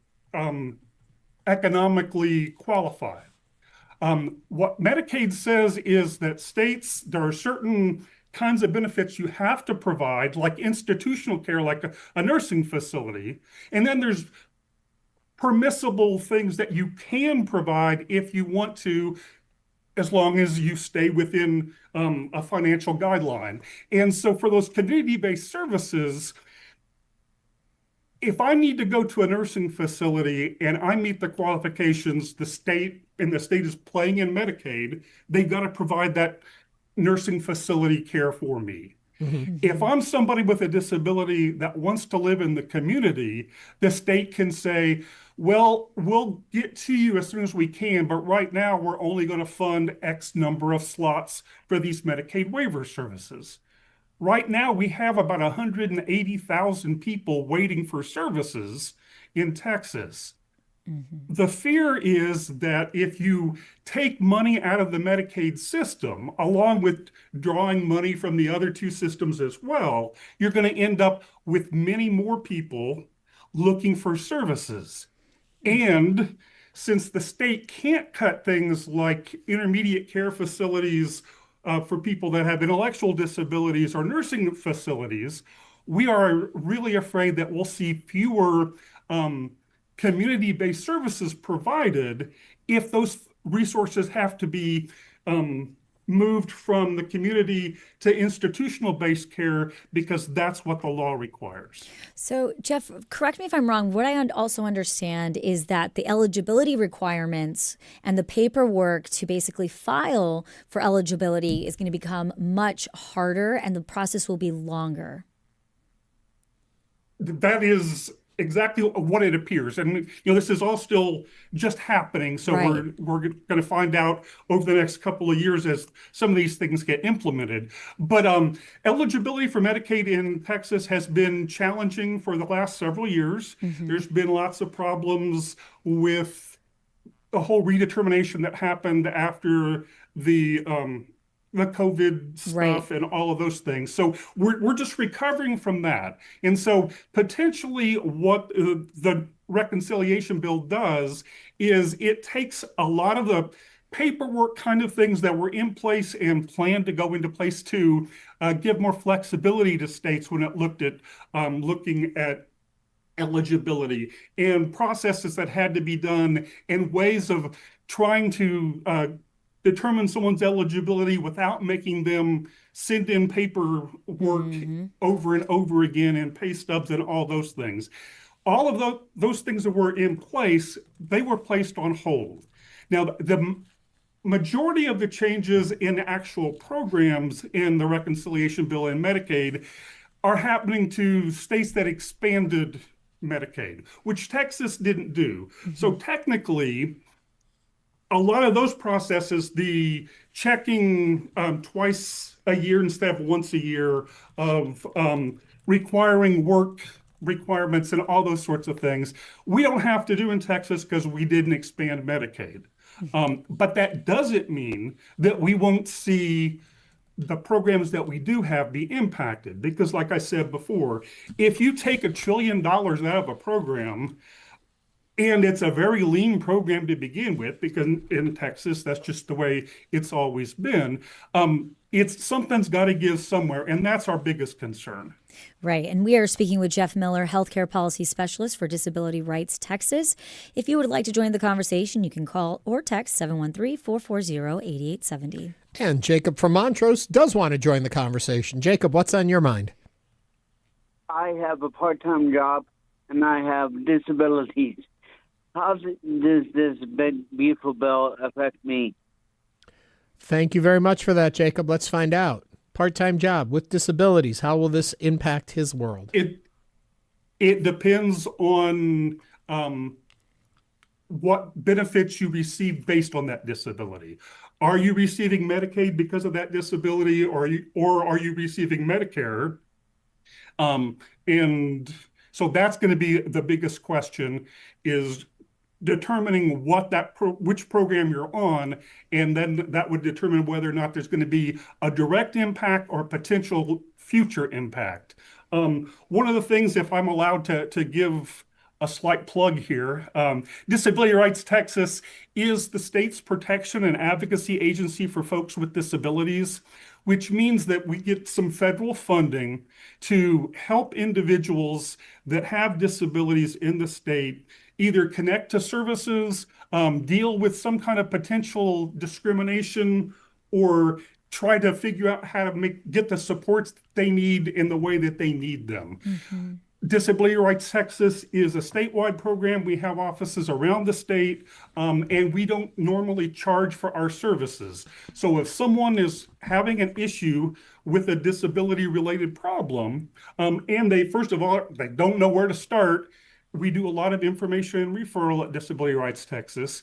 S3: economically qualified. What Medicaid says is that states, there are certain kinds of benefits you have to provide, like institutional care, like a nursing facility. And then there's permissible things that you can provide if you want to, as long as you stay within a financial guideline. And so for those community-based services, if I need to go to a nursing facility and I meet the qualifications the state is playing in Medicaid, they've got to provide that nursing facility care for me. If I'm somebody with a disability that wants to live in the community, the state can say, well, we'll get to you as soon as we can, but right now we're only going to fund X number of slots for these Medicaid waiver services. Right now, we have about 180,000 people waiting for services in Texas. The fear is that if you take money out of the Medicaid system, along with drawing money from the other two systems as well, you're going to end up with many more people looking for services. And since the state can't cut things like intermediate care facilities for people that have intellectual disabilities or nursing facilities, we are really afraid that we'll see fewer community-based services provided if those resources have to be moved from the community to institutional-based care, because that's what the law requires.
S2: So, Jeff, correct me if I'm wrong. What I also understand is that the eligibility requirements and the paperwork to basically file for eligibility is going to become much harder and the process will be longer.
S3: That is exactly what it appears. And, this is all still just happening. So we're going to find out over the next couple of years as some of these things get implemented. But eligibility for Medicaid in Texas has been challenging for the last several years. There's been lots of problems with the whole redetermination that happened after the COVID stuff and all of those things. So we're just recovering from that. And so potentially what the reconciliation bill does is it takes a lot of the paperwork kind of things that were in place and planned to go into place to give more flexibility to states when it looked at looking at eligibility and processes that had to be done and ways of trying to determine someone's eligibility without making them send in paperwork over and over again and pay stubs and all those things. All of those things that were in place, they were placed on hold. Now, the majority of the changes in actual programs in the reconciliation bill and Medicaid are happening to states that expanded Medicaid, which Texas didn't do. So technically, a lot of those processes, the checking twice a year instead of once a year, of requiring work requirements and all those sorts of things, we don't have to do in Texas because we didn't expand Medicaid. But that doesn't mean that we won't see the programs that we do have be impacted. Because like I said before, if you take $1 trillion out of a program, and it's a very lean program to begin with, because in Texas, that's just the way it's always been. Something's got to give somewhere, and that's our biggest concern.
S2: Right. And we are speaking with Jeff Miller, Healthcare Policy Specialist for Disability Rights Texas. If you would like to join the conversation, you can call or text 713-440-8870.
S1: And Jacob from Montrose does want to join the conversation. Jacob, what's on your mind?
S6: I have a part-time job, and I have disabilities. How does this big, beautiful bill affect me?
S1: Thank you very much for that, Jacob. Let's find out. Part-time job with disabilities. How will this impact his world?
S3: It depends on what benefits you receive based on that disability. Are you receiving Medicaid because of that disability, or are you receiving Medicare? And so that's going to be the biggest question, is determining which program you're on, and then that would determine whether or not there's going to be a direct impact or potential future impact. One of the things, if I'm allowed to give a slight plug here, Disability Rights Texas is the state's protection and advocacy agency for folks with disabilities, which means that we get some federal funding to help individuals that have disabilities in the state either connect to services, deal with some kind of potential discrimination, or try to figure out how to get the supports they need in the way that they need them. Disability Rights Texas is a statewide program. We have offices around the state, and we don't normally charge for our services. So if someone is having an issue with a disability-related problem, and they, first of all, they don't know where to start, we do a lot of information and referral at Disability Rights Texas.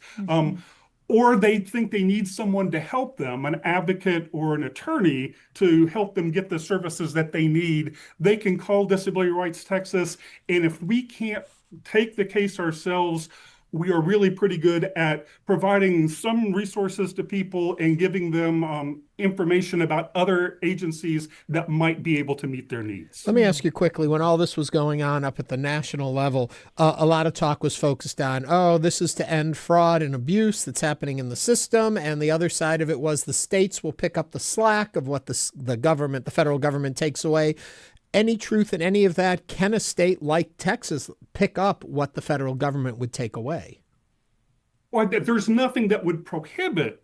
S3: Or they think they need someone to help them, an advocate or an attorney to help them get the services that they need, they can call Disability Rights Texas. And if we can't take the case ourselves, we are really pretty good at providing some resources to people and giving them information about other agencies that might be able to meet their needs.
S1: Let me ask you quickly, when all this was going on up at the national level, a lot of talk was focused on, oh, this is to end fraud and abuse that's happening in the system. And the other side of it was the states will pick up the slack of what the government, the federal government takes away. Any truth in any of that? Can a state like Texas pick up what the federal government would take away?
S3: Well, there's nothing that would prohibit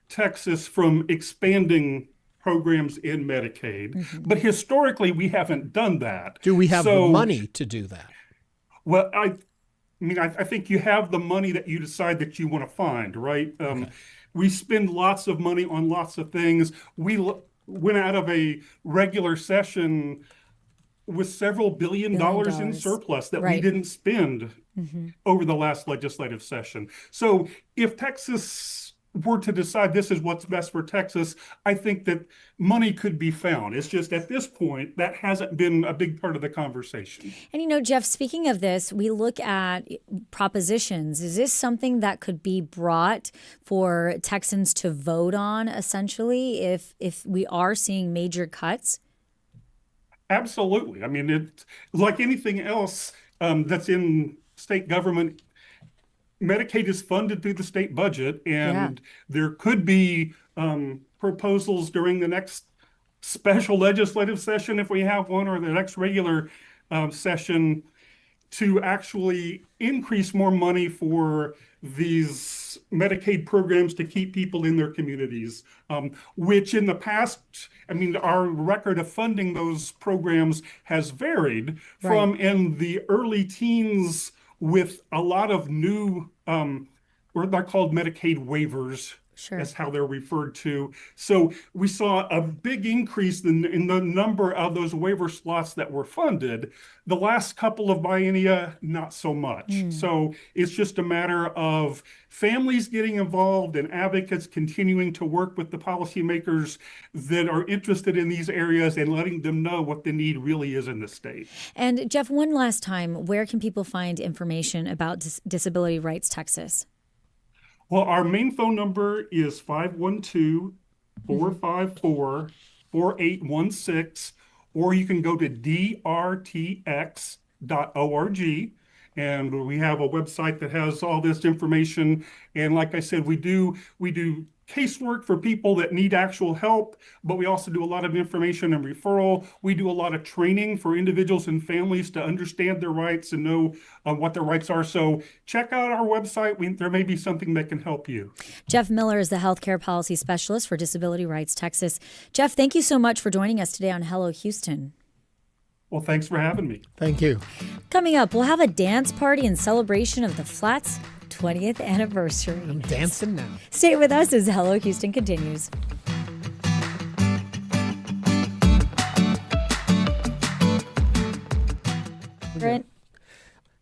S3: Texas from expanding programs in Medicaid, but historically we haven't done that.
S1: Do we have the money to do that?
S3: Well, I think you have the money that you decide that you want to find, right? We spend lots of money on lots of things. We went out of a regular session with several billion dollars in surplus that we didn't spend over the last legislative session. So if Texas were to decide this is what's best for Texas, I think that money could be found. It's just at this point, that hasn't been a big part of the conversation.
S2: And Jeff, speaking of this, we look at propositions. Is this something that could be brought for Texans to vote on, essentially, if we are seeing major cuts?
S3: Absolutely. I mean, it's like anything else that's in state government. Medicaid is funded through the state budget, and there could be proposals during the next special legislative session, if we have one, or the next regular session, to actually increase more money for these Medicaid programs to keep people in their communities, which in the past, our record of funding those programs has varied from in the early teens with a lot of new, what they're called Medicaid waivers. Sure. That's how they're referred to. So we saw a big increase in the number of those waiver slots that were funded. The last couple of biennia, not so much. So it's just a matter of families getting involved and advocates continuing to work with the policymakers that are interested in these areas and letting them know what the need really is in the state.
S2: And Jeff, one last time, where can people find information about Disability Rights Texas?
S3: Well, our main phone number is 512-454-4816, or you can go to drtx.org, and we have a website that has all this information. And like I said, we do casework for people that need actual help, but we also do a lot of information and referral. We do a lot of training for individuals and families to understand their rights and know what their rights are. So check out our website. There may be something that can help you.
S2: Jeff Miller is the Healthcare Policy Specialist for Disability Rights Texas. Jeff, thank you so much for joining us today on Hello Houston.
S3: Well, thanks for having me.
S1: Thank you.
S2: Coming up, we'll have a dance party in celebration of the Flats 20th anniversary.
S1: I'm dancing now. Stay
S2: with us as Hello Houston continues.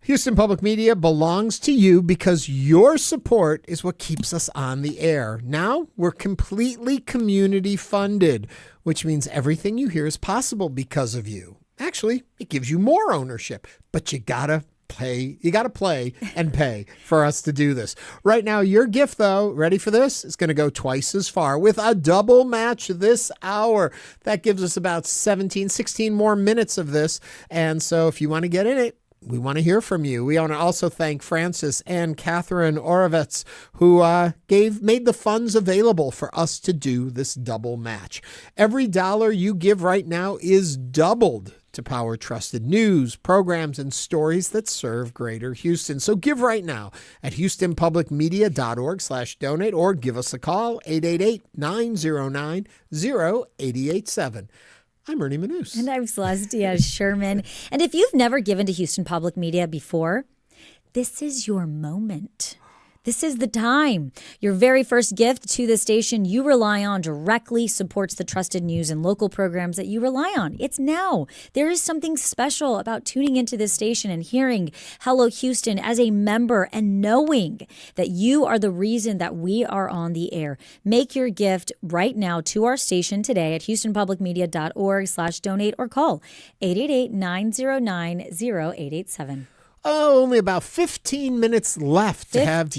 S1: Houston Public Media belongs to you because your support is what keeps us on the air. Now we're completely community funded, which means everything you hear is possible because of you. Actually, it gives you more ownership, but you gotta play and pay for us to do this. Right now, your gift, though, ready for this? It's going to go twice as far with a double match this hour. That gives us about 16 more minutes of this. And so if you want to get in it, we want to hear from you. We want to also thank Francis and Catherine Orovitz, who made the funds available for us to do this double match. Every dollar you give right now is doubled to power trusted news, programs, and stories that serve Greater Houston. So give right now at houstonpublicmedia.org/donate or give us a call, 888-909-0887. I'm Ernie Manous.
S2: And I'm Celeste Diaz-Sherman. And if you've never given to Houston Public Media before, this is your moment. This is the time. Your very first gift to the station you rely on directly supports the trusted news and local programs that you rely on. It's now. There is something special about tuning into this station and hearing Hello Houston as a member and knowing that you are the reason that we are on the air. Make your gift right now to our station today at houstonpublicmedia.org/donate or call 888-909-0887.
S1: Oh, only about 15 minutes left to have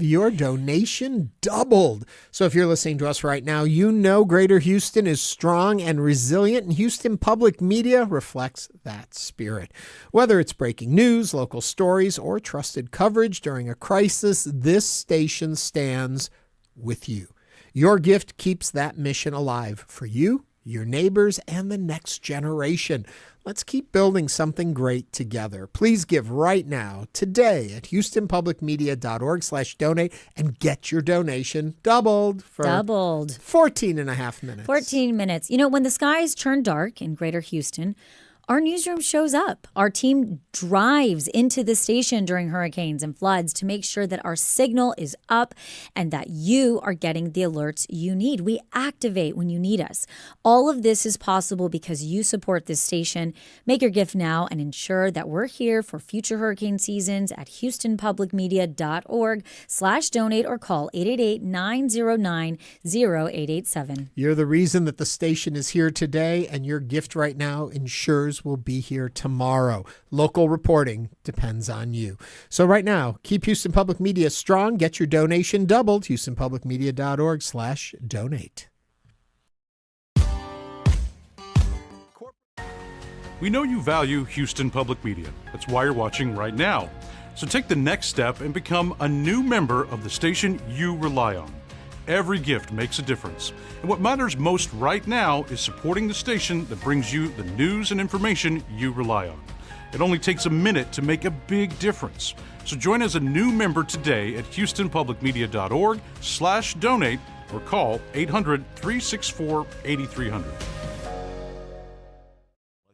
S1: your donation doubled. So if you're listening to us right now, you know Greater Houston is strong and resilient, and Houston Public Media reflects that spirit. Whether it's breaking news, local stories, or trusted coverage during a crisis, this station stands with you. Your gift keeps that mission alive for you, your neighbors, and the next generation. Let's keep building something great together. Please give right now, today, at houstonpublicmedia.org/donate and get your donation doubled for 14 and a half minutes.
S2: 14 minutes. You know, when the skies turn dark in Greater Houston, our newsroom shows up. Our team drives into the station during hurricanes and floods to make sure that our signal is up and that you are getting the alerts you need. We activate when you need us. All of this is possible because you support this station. Make your gift now and ensure that we're here for future hurricane seasons at houstonpublicmedia.org/donate or call 888-909-0887.
S1: You're the reason that the station is here today, and your gift right now ensures will be here tomorrow. Local reporting depends on you. So right now, keep Houston Public Media strong. Get your donation doubled. HoustonPublicMedia.org/donate.
S5: We know you value Houston Public Media. That's why you're watching right now. So take the next step and become a new member of the station you rely on. Every gift makes a difference. And what matters most right now is supporting the station that brings you the news and information you rely on. It only takes a minute to make a big difference. So join as a new member today at houstonpublicmedia.org/donate or call 800-364-8300.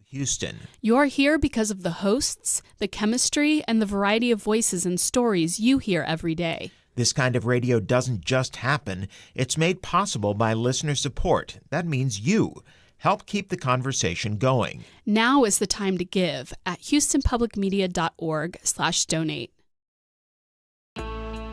S16: Houston.
S22: You're here because of the hosts, the chemistry, and the variety of voices and stories you hear every day.
S16: This kind of radio doesn't just happen. It's made possible by listener support. That means you. Help keep the conversation going.
S22: Now is the time to give at houstonpublicmedia.org/donate.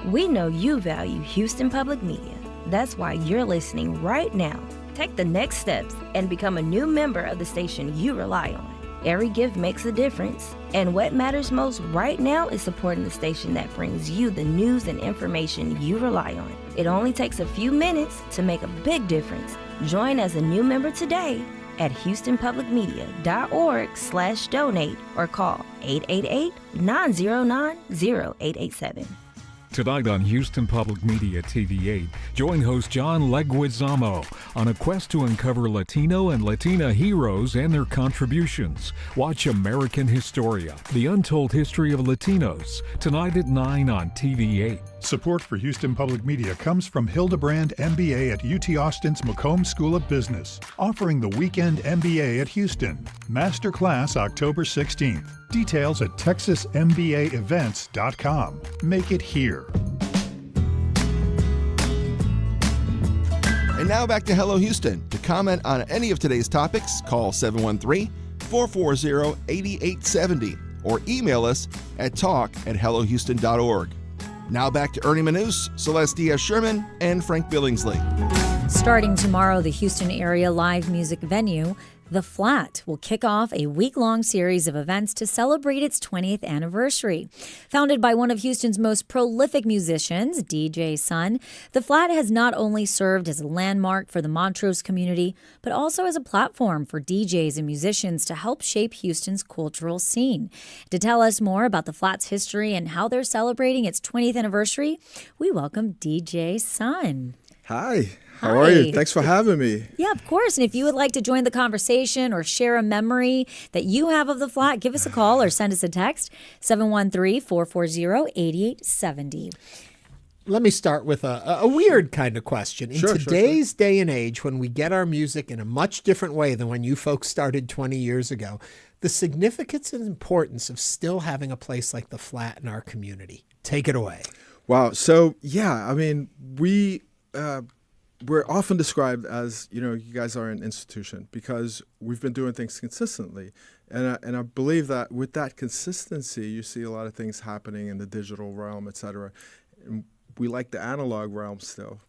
S23: We know you value Houston Public Media. That's why you're listening right now. Take the next steps and become a new member of the station you rely on. Every gift makes a difference, and what matters most right now is supporting the station that brings you the news and information you rely on. It only takes a few minutes to make a big difference. Join as a new member today at houstonpublicmedia.org/donate or call 888-909-0887.
S19: Tonight on Houston Public Media TV8, join host John Leguizamo on a quest to uncover Latino and Latina heroes and their contributions. Watch American Historia, the untold history of Latinos, tonight at 9 on TV8.
S20: Support for Houston Public Media comes from Hildebrand MBA at UT Austin's Macomb School of Business, offering the Weekend MBA at Houston. Masterclass October 16th. Details at texasmbaevents.com. Make it here.
S13: And now back to Hello Houston. To comment on any of today's topics, call 713-440-8870 or email us at talk@hellohouston.org. Now back to Ernie Manous, Celeste Diaz-Sherman, and Frank Billingsley.
S2: Starting tomorrow, the Houston area live music venue, The Flat, will kick off a week-long series of events to celebrate its 20th anniversary. Founded by one of Houston's most prolific musicians, DJ Sun, The Flat has not only served as a landmark for the Montrose community, but also as a platform for DJs and musicians to help shape Houston's cultural scene. To tell us more about The Flat's history and how they're celebrating its 20th anniversary, we welcome DJ Sun.
S24: Hi. How are you? Thanks for having me.
S2: Yeah, of course. And if you would like to join the conversation or share a memory that you have of The Flat, give us a call or send us a text, 713-440-8870.
S1: Let me start with a weird kind of question. In today's day and age, when we get our music in a much different way than when you folks started 20 years ago, the significance and importance of still having a place like the Flat in our community. Take it away.
S24: Wow. So, yeah, I mean, we're often described as, you guys are an institution because we've been doing things consistently. And I believe that with that consistency, you see a lot of things happening in the digital realm, et cetera. And we like the analog realm still.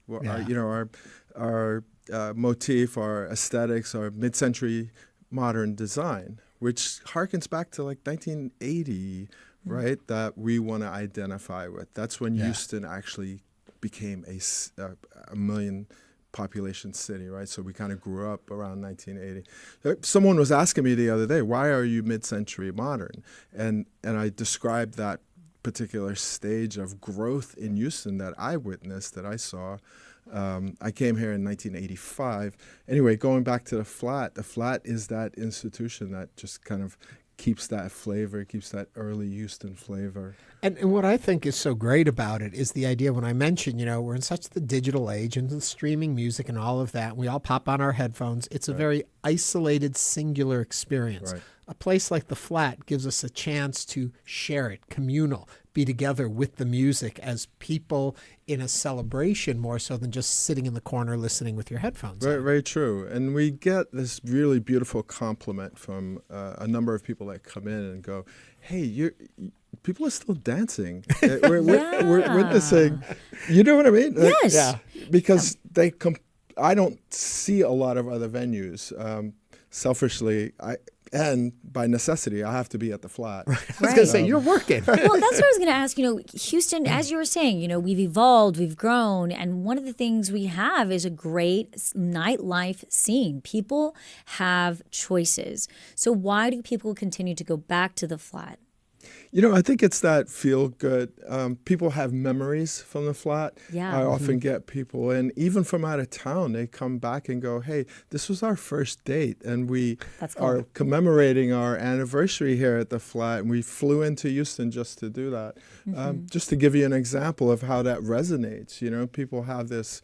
S24: Our motif, our aesthetics, our mid-century modern design, which harkens back to like 1980, right? That we want to identify with. That's when Houston actually became a million population city, right? So we kind of grew up around 1980. Someone was asking me the other day, why are you mid-century modern? And I described that particular stage of growth in Houston that I witnessed, that I saw. I came here in 1985. Anyway, going back to the Flat is that institution that just kind of keeps that flavor, keeps that early Houston flavor.
S1: And what I think is so great about it is the idea when I mentioned, we're in such the digital age and the streaming music and all of that, and we all pop on our headphones. It's a very isolated, singular experience. Right. A place like the Flat gives us a chance to share it, communal, be together with the music as people in a celebration more so than just sitting in the corner listening with your headphones on.
S24: Very true. And we get this really beautiful compliment from a number of people that come in and go, hey, people are still dancing. We're witnessing. You know what I mean?
S2: Yes.
S24: Because I don't see a lot of other venues. Selfishly, and by necessity, I have to be at the Flat.
S1: I was going to say, you're working.
S2: Well, that's what I was going to ask. Houston, as you were saying, we've evolved, we've grown, and one of the things we have is a great nightlife scene. People have choices. So why do people continue to go back to the Flat?
S24: I think it's that feel good. People have memories from the Flat.
S2: Yeah.
S24: I often get people, and even from out of town, they come back and go, hey, this was our first date, and we are commemorating our anniversary here at the Flat, and we flew into Houston just to do that. Just to give you an example of how that resonates, people have this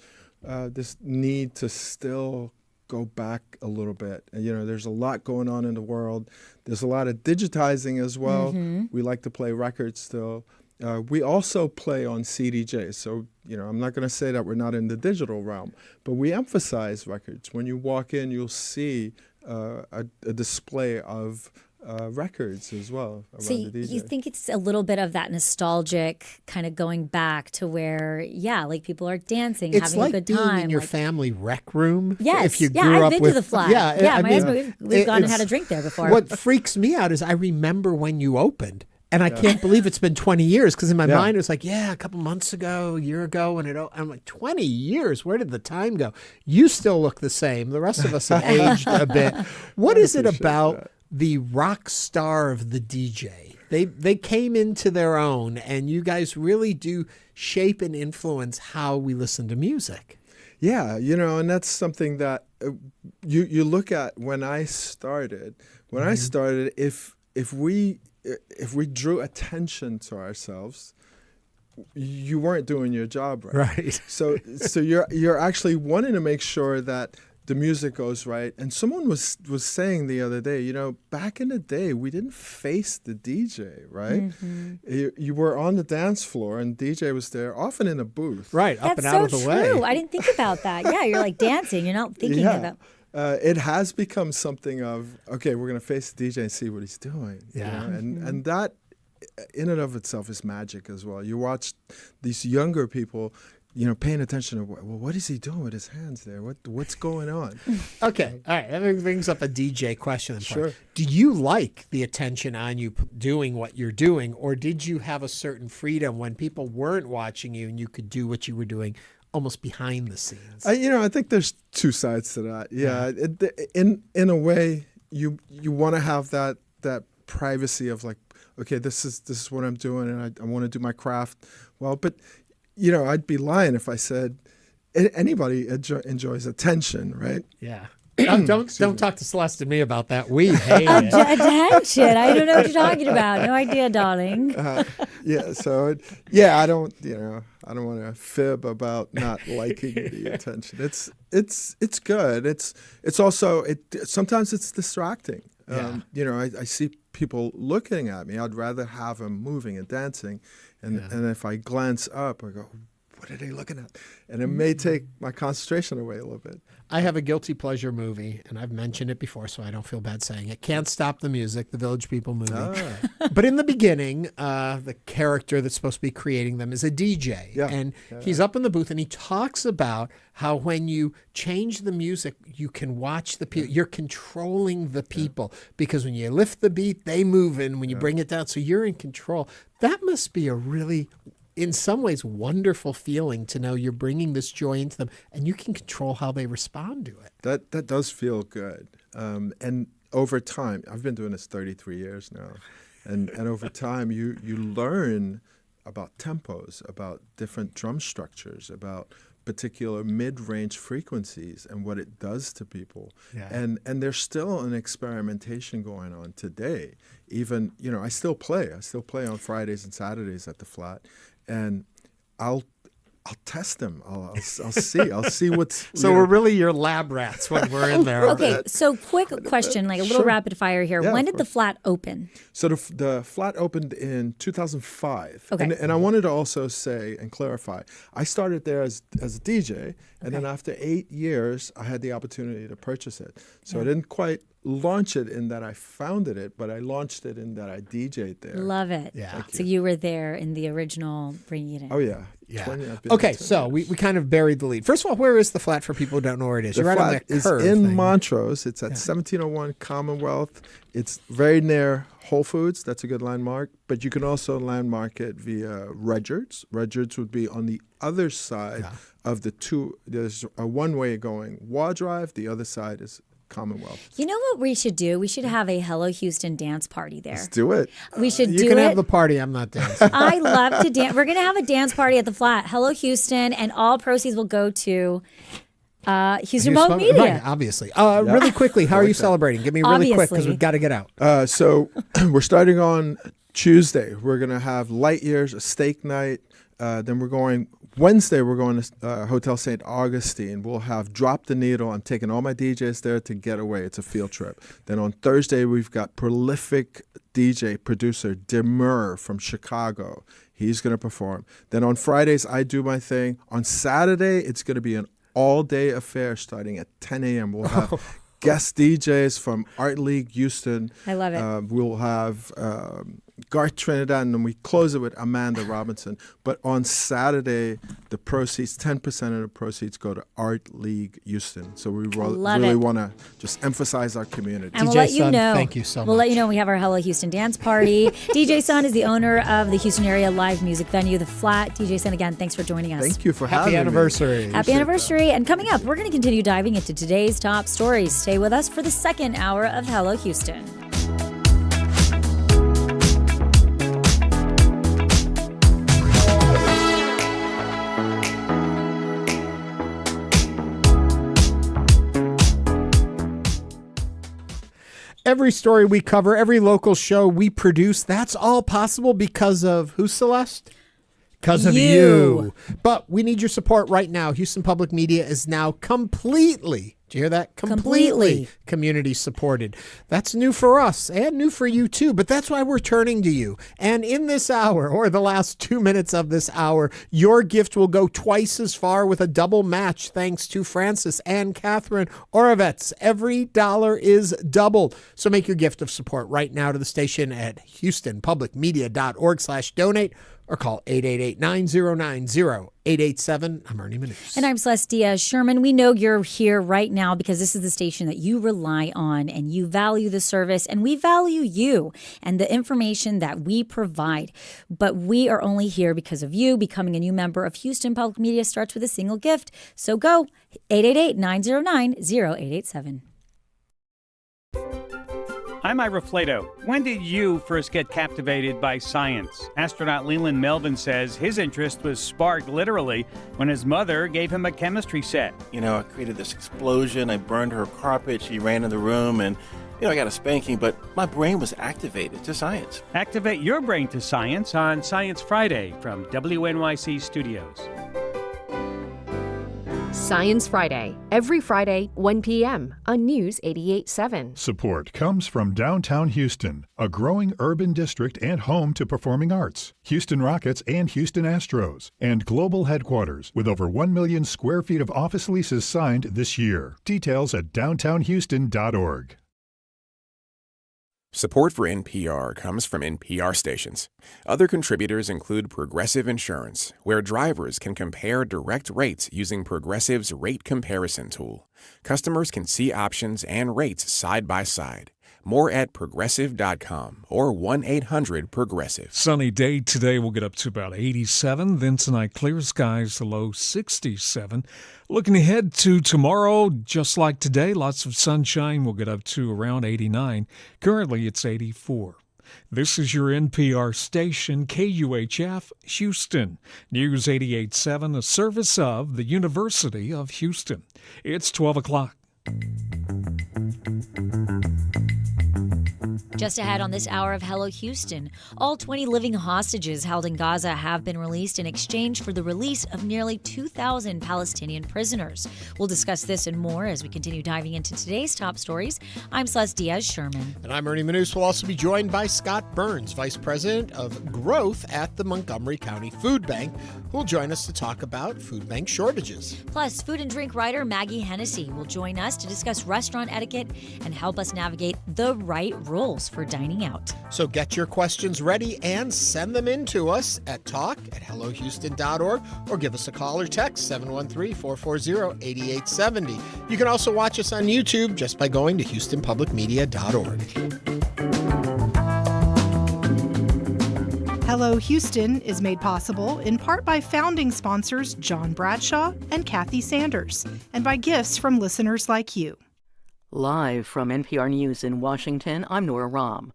S24: need to still go back a little bit. There's a lot going on in the world. There's a lot of digitizing as well. We like to play records still. We also play on CDJs. So, I'm not going to say that we're not in the digital realm, but we emphasize records. When you walk in, you'll see a display of records as well.
S2: So you think it's a little bit of that nostalgic kind of going back to where, like people are dancing, having a good time.
S1: It's like being in your family rec room.
S2: Yes,
S1: if you grew
S2: I've
S1: up
S2: been to the Flat. My husband, we've gone and had a drink there before.
S1: What freaks me out is I remember when you opened. And I can't believe it's been 20 years because in my mind it was like, a couple months ago, a year ago. And I'm like, 20 years? Where did the time go? You still look the same. The rest of us have aged a bit. What is it about the rock star of the DJ? They came into their own, and you guys really do shape and influence how we listen to music.
S24: Yeah, and that's something that you look at when I started. When I started, if we drew attention to ourselves, you weren't doing your job right.
S1: Right.
S24: So you're actually wanting to make sure that the music goes right. And someone was saying the other day, back in the day, we didn't face the DJ, right? You were on the dance floor and DJ was there, often in a booth.
S1: Right, up and out of the way.
S2: That's so true. I didn't think about that. Yeah, you're like dancing. You're not thinking about...
S24: It has become something of, okay, we're going to face the DJ and see what he's doing.
S1: Yeah.
S24: And that in and of itself is magic as well. You watch these younger people, paying attention to, what is he doing with his hands there? What's going on?
S1: Okay. All right. That brings up a DJ question.
S24: Sure.
S1: Do you like the attention on you doing what you're doing, or did you have a certain freedom when people weren't watching you and you could do what you were doing almost behind the scenes?
S24: I think there's two sides to that. Yeah. In a way, you want to have that privacy of like, okay, this is what I'm doing, and I want to do my craft well. But I'd be lying if I said anybody enjoys attention, right?
S1: Yeah. Don't talk to Celeste and me about that. We hate it.
S2: Attention. I don't know what you're talking about. No idea, darling.
S24: So I don't, I don't want to fib about not liking the attention. It's good. It's also sometimes it's distracting.
S1: Yeah.
S24: I see people looking at me. I'd rather have them moving and dancing, and if I glance up, I go, what are they looking at? And it may take my concentration away a little bit.
S1: I have a guilty pleasure movie, and I've mentioned it before, so I don't feel bad saying it. Can't Stop the Music, the Village People movie. But in the beginning, the character that's supposed to be creating them is a DJ.
S24: Yeah.
S1: And he's up in the booth, and he talks about how when you change the music, you can watch the people. You're controlling the people because when you lift the beat, they move, and when you bring it down, so you're in control. That must be a really, in some ways, wonderful feeling to know you're bringing this joy into them and you can control how they respond to it.
S24: That does feel good. And over time, I've been doing this 33 years now, and over time you learn about tempos, about different drum structures, about particular mid-range frequencies and what it does to people.
S1: Yeah.
S24: And there's still an experimentation going on today. Even, I still play on Fridays and Saturdays at the Flat. And I'll test them. I'll see what's.
S1: So we're really your lab rats when we're in there.
S2: Okay, so quick question, like a little rapid fire here.
S24: Yeah,
S2: when did the Flat open?
S24: So the Flat opened in 2005.
S2: Okay.
S24: And I wanted to also say and clarify, I started there as a DJ, and then after 8 years, I had the opportunity to purchase it. So I didn't quite launch it in that I founded it, but I launched it in that I DJ'd there.
S2: Love it.
S24: Yeah.
S2: So you were there in the original bringing it in.
S24: Oh, yeah.
S1: Yeah.
S24: Okay,
S1: so we kind of buried the lead. First of all, where is the Flat for people who don't know where it is?
S24: The
S1: You're right on
S24: Flat
S1: that
S24: is
S1: curve
S24: in
S1: thing.
S24: Montrose. It's at 1701 Commonwealth. It's very near Whole Foods. That's a good landmark. But you can also landmark it via Rudyard's. Rudyard's would be on the other side of the two. There's a one-way going Waugh Drive. The other side is Commonwealth.
S2: You know what we should do? We should have a Hello Houston dance party there.
S24: Let's do it.
S2: We should
S1: You
S2: do
S1: can
S2: it.
S1: have the party. I'm not dancing.
S2: I love to dance. We're going to have a dance party at the Flat. Hello Houston, and all proceeds will go to Houston Public Media.
S1: Right, obviously. Really quickly, how are you celebrating? Give me really quick because we've got to get out.
S24: So we're starting on Tuesday. We're going to have light years, a steak night. Then Wednesday, we're going to Hotel St. Augustine. We'll have Drop the Needle. I'm taking all my DJs there to get away. It's a field trip. Then on Thursday, we've got prolific DJ producer Demur from Chicago. He's going to perform. Then on Fridays, I do my thing. On Saturday, it's going to be an all-day affair starting at 10 a.m. We'll have guest DJs from Art League Houston.
S2: I love it.
S24: We'll have Garth Trinidad, and then we close it with Amanda Robinson. But on Saturday, the proceeds, 10% of the proceeds go to Art League Houston. So we really want to just emphasize our community.
S2: And we'll let you know.
S1: Thank you so much.
S2: We'll let you know we have our Hello Houston dance party. DJ Sun is the owner of the Houston area live music venue, The Flat. DJ Sun, again, thanks for joining us.
S24: Thank you for having me.
S1: Happy anniversary.
S2: Happy anniversary. And coming up, we're going to continue diving into today's top stories. Stay with us for the second hour of Hello Houston.
S1: Every story we cover, every local show we produce, that's all possible because of who, Celeste? Because of you. But we need your support right now. Houston Public Media is now completely, do you hear that? Completely community supported. That's new for us and new for you too, but that's why we're turning to you. And in this hour, or the last 2 minutes of this hour, your gift will go twice as far with a double match thanks to Francis and Catherine Orovets. Every dollar is doubled. So make your gift of support right now to the station at houstonpublicmedia.org/donate or call 888-909-0887. I'm Ernie Manous.
S2: And I'm Celeste Diaz-Sherman. We know you're here right now because this is the station that you rely on and you value the service and we value you and the information that we provide. But we are only here because of you. Becoming a new member of Houston Public Media starts with a single gift. So go 888-909-0887.
S4: I'm Ira Flato. When did you first get captivated by science? Astronaut Leland Melvin says his interest was sparked literally when his mother gave him a chemistry set.
S7: I created this explosion. I burned her carpet. She ran in the room and, I got a spanking, but my brain was activated to science.
S4: Activate your brain to science on Science Friday from WNYC Studios.
S8: Science Friday, every Friday, 1 p.m. on News 88.7.
S20: Support comes from downtown Houston, a growing urban district and home to performing arts. Houston Rockets and Houston Astros, and global headquarters with over 1 million square feet of office leases signed this year. Details at downtownhouston.org.
S12: Support for NPR comes from NPR stations. Other contributors include Progressive Insurance, where drivers can compare direct rates using Progressive's rate comparison tool. Customers can see options and rates side by side. More at progressive.com or 1-800-PROGRESSIVE.
S21: Sunny day today. We'll get up to about 87. Then tonight, clear skies, the low 67. Looking ahead to tomorrow, just like today, lots of sunshine. We'll get up to around 89. Currently, it's 84. This is your NPR station, KUHF, Houston. News 88.7, a service of the University of Houston. It's 12 o'clock.
S2: Just ahead on this hour of Hello Houston, all 20 living hostages held in Gaza have been released in exchange for the release of nearly 2,000 Palestinian prisoners. We'll discuss this and more as we continue diving into today's top stories. I'm Celeste Diaz-Sherman.
S1: And I'm Ernie Manous. We'll also be joined by Scott Burns, Vice President of Growth at the Montgomery County Food Bank, who will join us to talk about food bank shortages.
S2: Plus, food and drink writer Maggie Hennessy will join us to discuss restaurant etiquette and help us navigate the right rules for dining out.
S1: So get your questions ready and send them in to us at talk@hellohouston.org or give us a call or text 713-440-8870. You can also watch us on YouTube just by going to houstonpublicmedia.org.
S9: Hello Houston is made possible in part by founding sponsors John Bradshaw and Kathy Sanders, and by gifts from listeners like you.
S25: Live from NPR News in Washington, I'm Nora Rahm.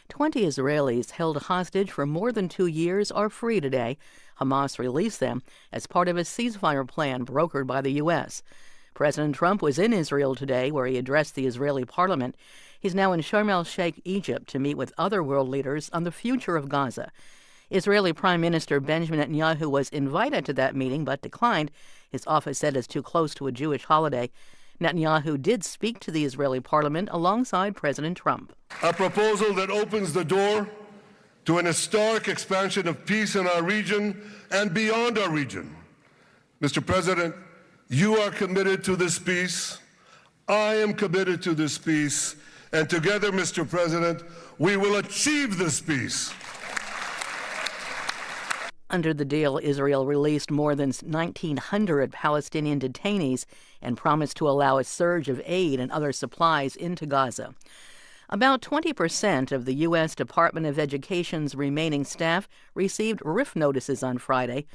S25: 20 Israelis held hostage for more than 2 years are free today. Hamas released them as part of a ceasefire plan brokered by the U.S. President Trump was in Israel today, where he addressed the Israeli parliament. He's now in Sharm el-Sheikh, Egypt, to meet with other world leaders on the future of Gaza. Israeli Prime Minister Benjamin Netanyahu was invited to that meeting but declined. His office said it's too close to a Jewish holiday. Netanyahu did speak to the Israeli parliament alongside President Trump.
S26: A proposal that opens the door to an historic expansion of peace in our region and beyond our region. Mr. President, you are committed to this peace. I am committed to this peace. And together, Mr. President, we will achieve this peace.
S25: Under the deal, Israel released more than 1,900 Palestinian detainees and promised to allow a surge of aid and other supplies into Gaza. About 20% of the U.S. Department of Education's remaining staff received RIF notices on Friday.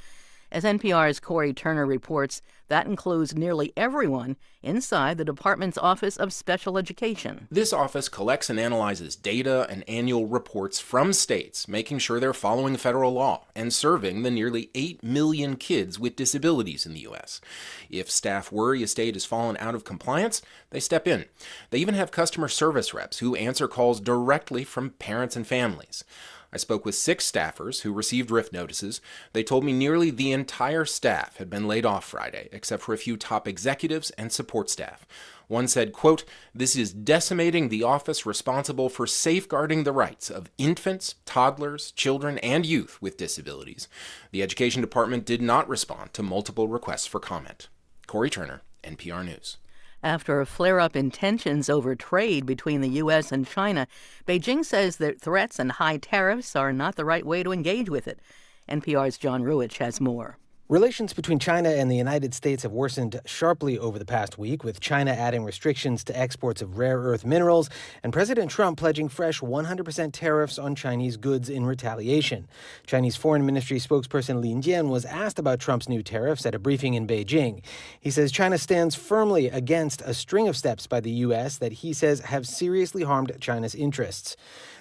S25: As NPR's Corey Turner reports, that includes nearly everyone inside the department's Office of Special Education.
S27: This office collects and analyzes data and annual reports from states, making sure they're following federal law and serving the nearly 8 million kids with disabilities in the U.S. If staff worry a state has fallen out of compliance, they step in. They even have customer service reps who answer calls directly from parents and families. I spoke with 6 staffers who received RIF notices. They told me nearly the entire staff had been laid off Friday, except for a few top executives and support staff. One said, quote, "This is decimating the office responsible for safeguarding the rights of infants, toddlers, children, and youth with disabilities." The Education Department did not respond to multiple requests for comment. Corey Turner, NPR News.
S25: After a flare-up in tensions over trade between the U.S. and China, Beijing says that threats and high tariffs are not the right way to engage with it. NPR's John Ruich has more.
S6: Relations between China and the United States have worsened sharply over the past week, with China adding restrictions to exports of rare earth minerals and President Trump pledging fresh 100% tariffs on Chinese goods in retaliation. Chinese Foreign Ministry spokesperson Lin Jian was asked about Trump's new tariffs at a briefing in Beijing. He says China stands firmly against a string of steps by the U.S. that he says have seriously harmed China's interests.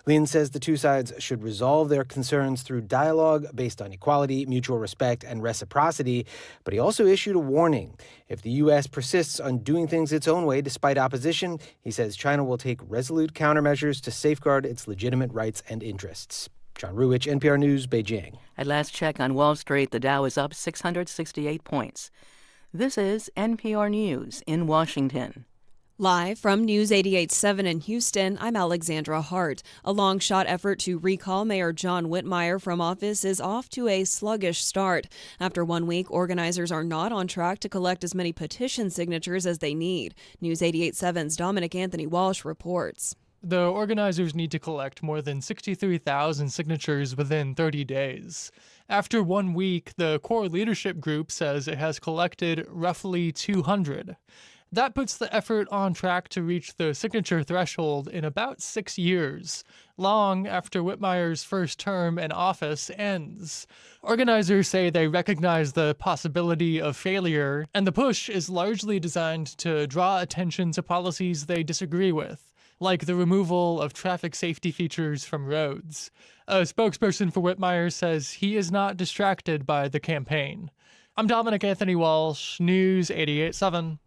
S6: Lin says the two sides should resolve their concerns through dialogue based on equality, mutual respect, and reciprocity, but he also issued a warning. If the U.S. persists on doing things its own way despite opposition, he says China will take resolute countermeasures to safeguard its legitimate rights and interests. John Ruwich, NPR News, Beijing.
S25: At last check on Wall Street, the Dow is up 668 points. This is NPR News in Washington.
S10: Live from News 88.7 in Houston, I'm Alexandra Hart. A long-shot effort to recall Mayor John Whitmire from office is off to a sluggish start. After 1 week, organizers are not on track to collect as many petition signatures as they need. News 88.7's Dominic Anthony Walsh reports.
S11: The organizers need to collect more than 63,000 signatures within 30 days. After 1 week, the core leadership group says it has collected roughly 200. That puts the effort on track to reach the signature threshold in about 6 years, long after Whitmire's first term in office ends. Organizers say they recognize the possibility of failure, and the push is largely designed to draw attention to policies they disagree with, like the removal of traffic safety features from roads. A spokesperson for Whitmire says he is not distracted by the campaign. I'm Dominic Anthony Walsh, News 88.7.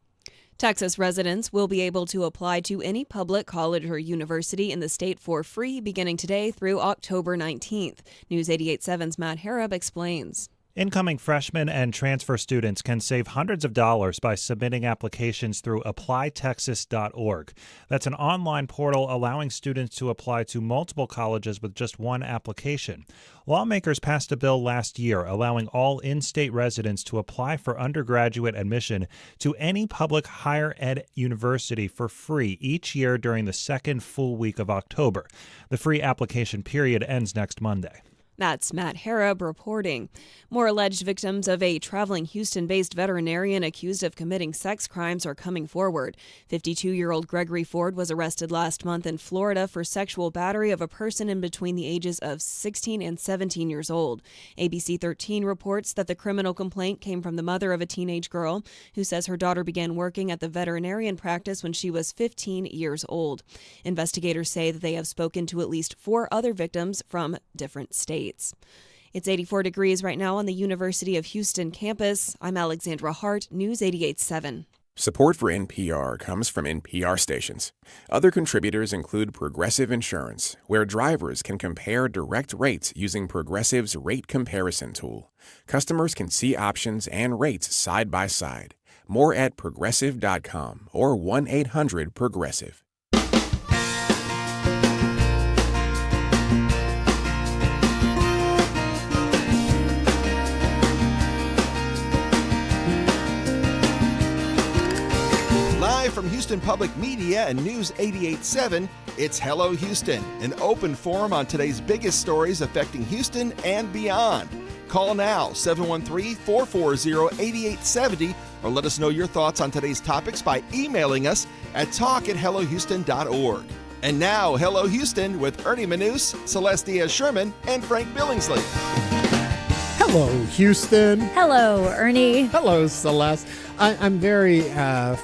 S10: Texas residents will be able to apply to any public college or university in the state for free beginning today through October 19th. News 88.7's Matt Harrop explains.
S14: Incoming freshmen and transfer students can save hundreds of dollars by submitting applications through applytexas.org. That's an online portal allowing students to apply to multiple colleges with just one application. Lawmakers passed a bill last year allowing all in-state residents to apply for undergraduate admission to any public higher ed university for free each year during the second full week of October. The free application period ends next Monday.
S10: That's Matt Harrop reporting. More alleged victims of a traveling Houston-based veterinarian accused of committing sex crimes are coming forward. 52-year-old Gregory Ford was arrested last month in Florida for sexual battery of a person in between the ages of 16 and 17 years old. ABC 13 reports that the criminal complaint came from the mother of a teenage girl who says her daughter began working at the veterinarian practice when she was 15 years old. Investigators say that they have spoken to at least 4 other victims from different states. It's 84 degrees right now on the University of Houston campus. I'm Alexandra Hart, News 88.7.
S12: Support for NPR comes from NPR stations. Other contributors include Progressive Insurance, where drivers can compare direct rates using Progressive's rate comparison tool. Customers can see options and rates side by side. More at progressive.com or 1-800-PROGRESSIVE.
S13: Live from Houston Public Media and News 88.7, it's Hello Houston, an open forum on today's biggest stories affecting Houston and beyond. Call now, 713-440-8870, or let us know your thoughts on today's topics by emailing us at talk@hellohouston.org. And now, Hello Houston with Ernie Manous, Celeste Diaz-Sherman, and Frank Billingsley.
S1: Hello, Houston.
S2: Hello, Ernie.
S1: Hello, Celeste. I'm very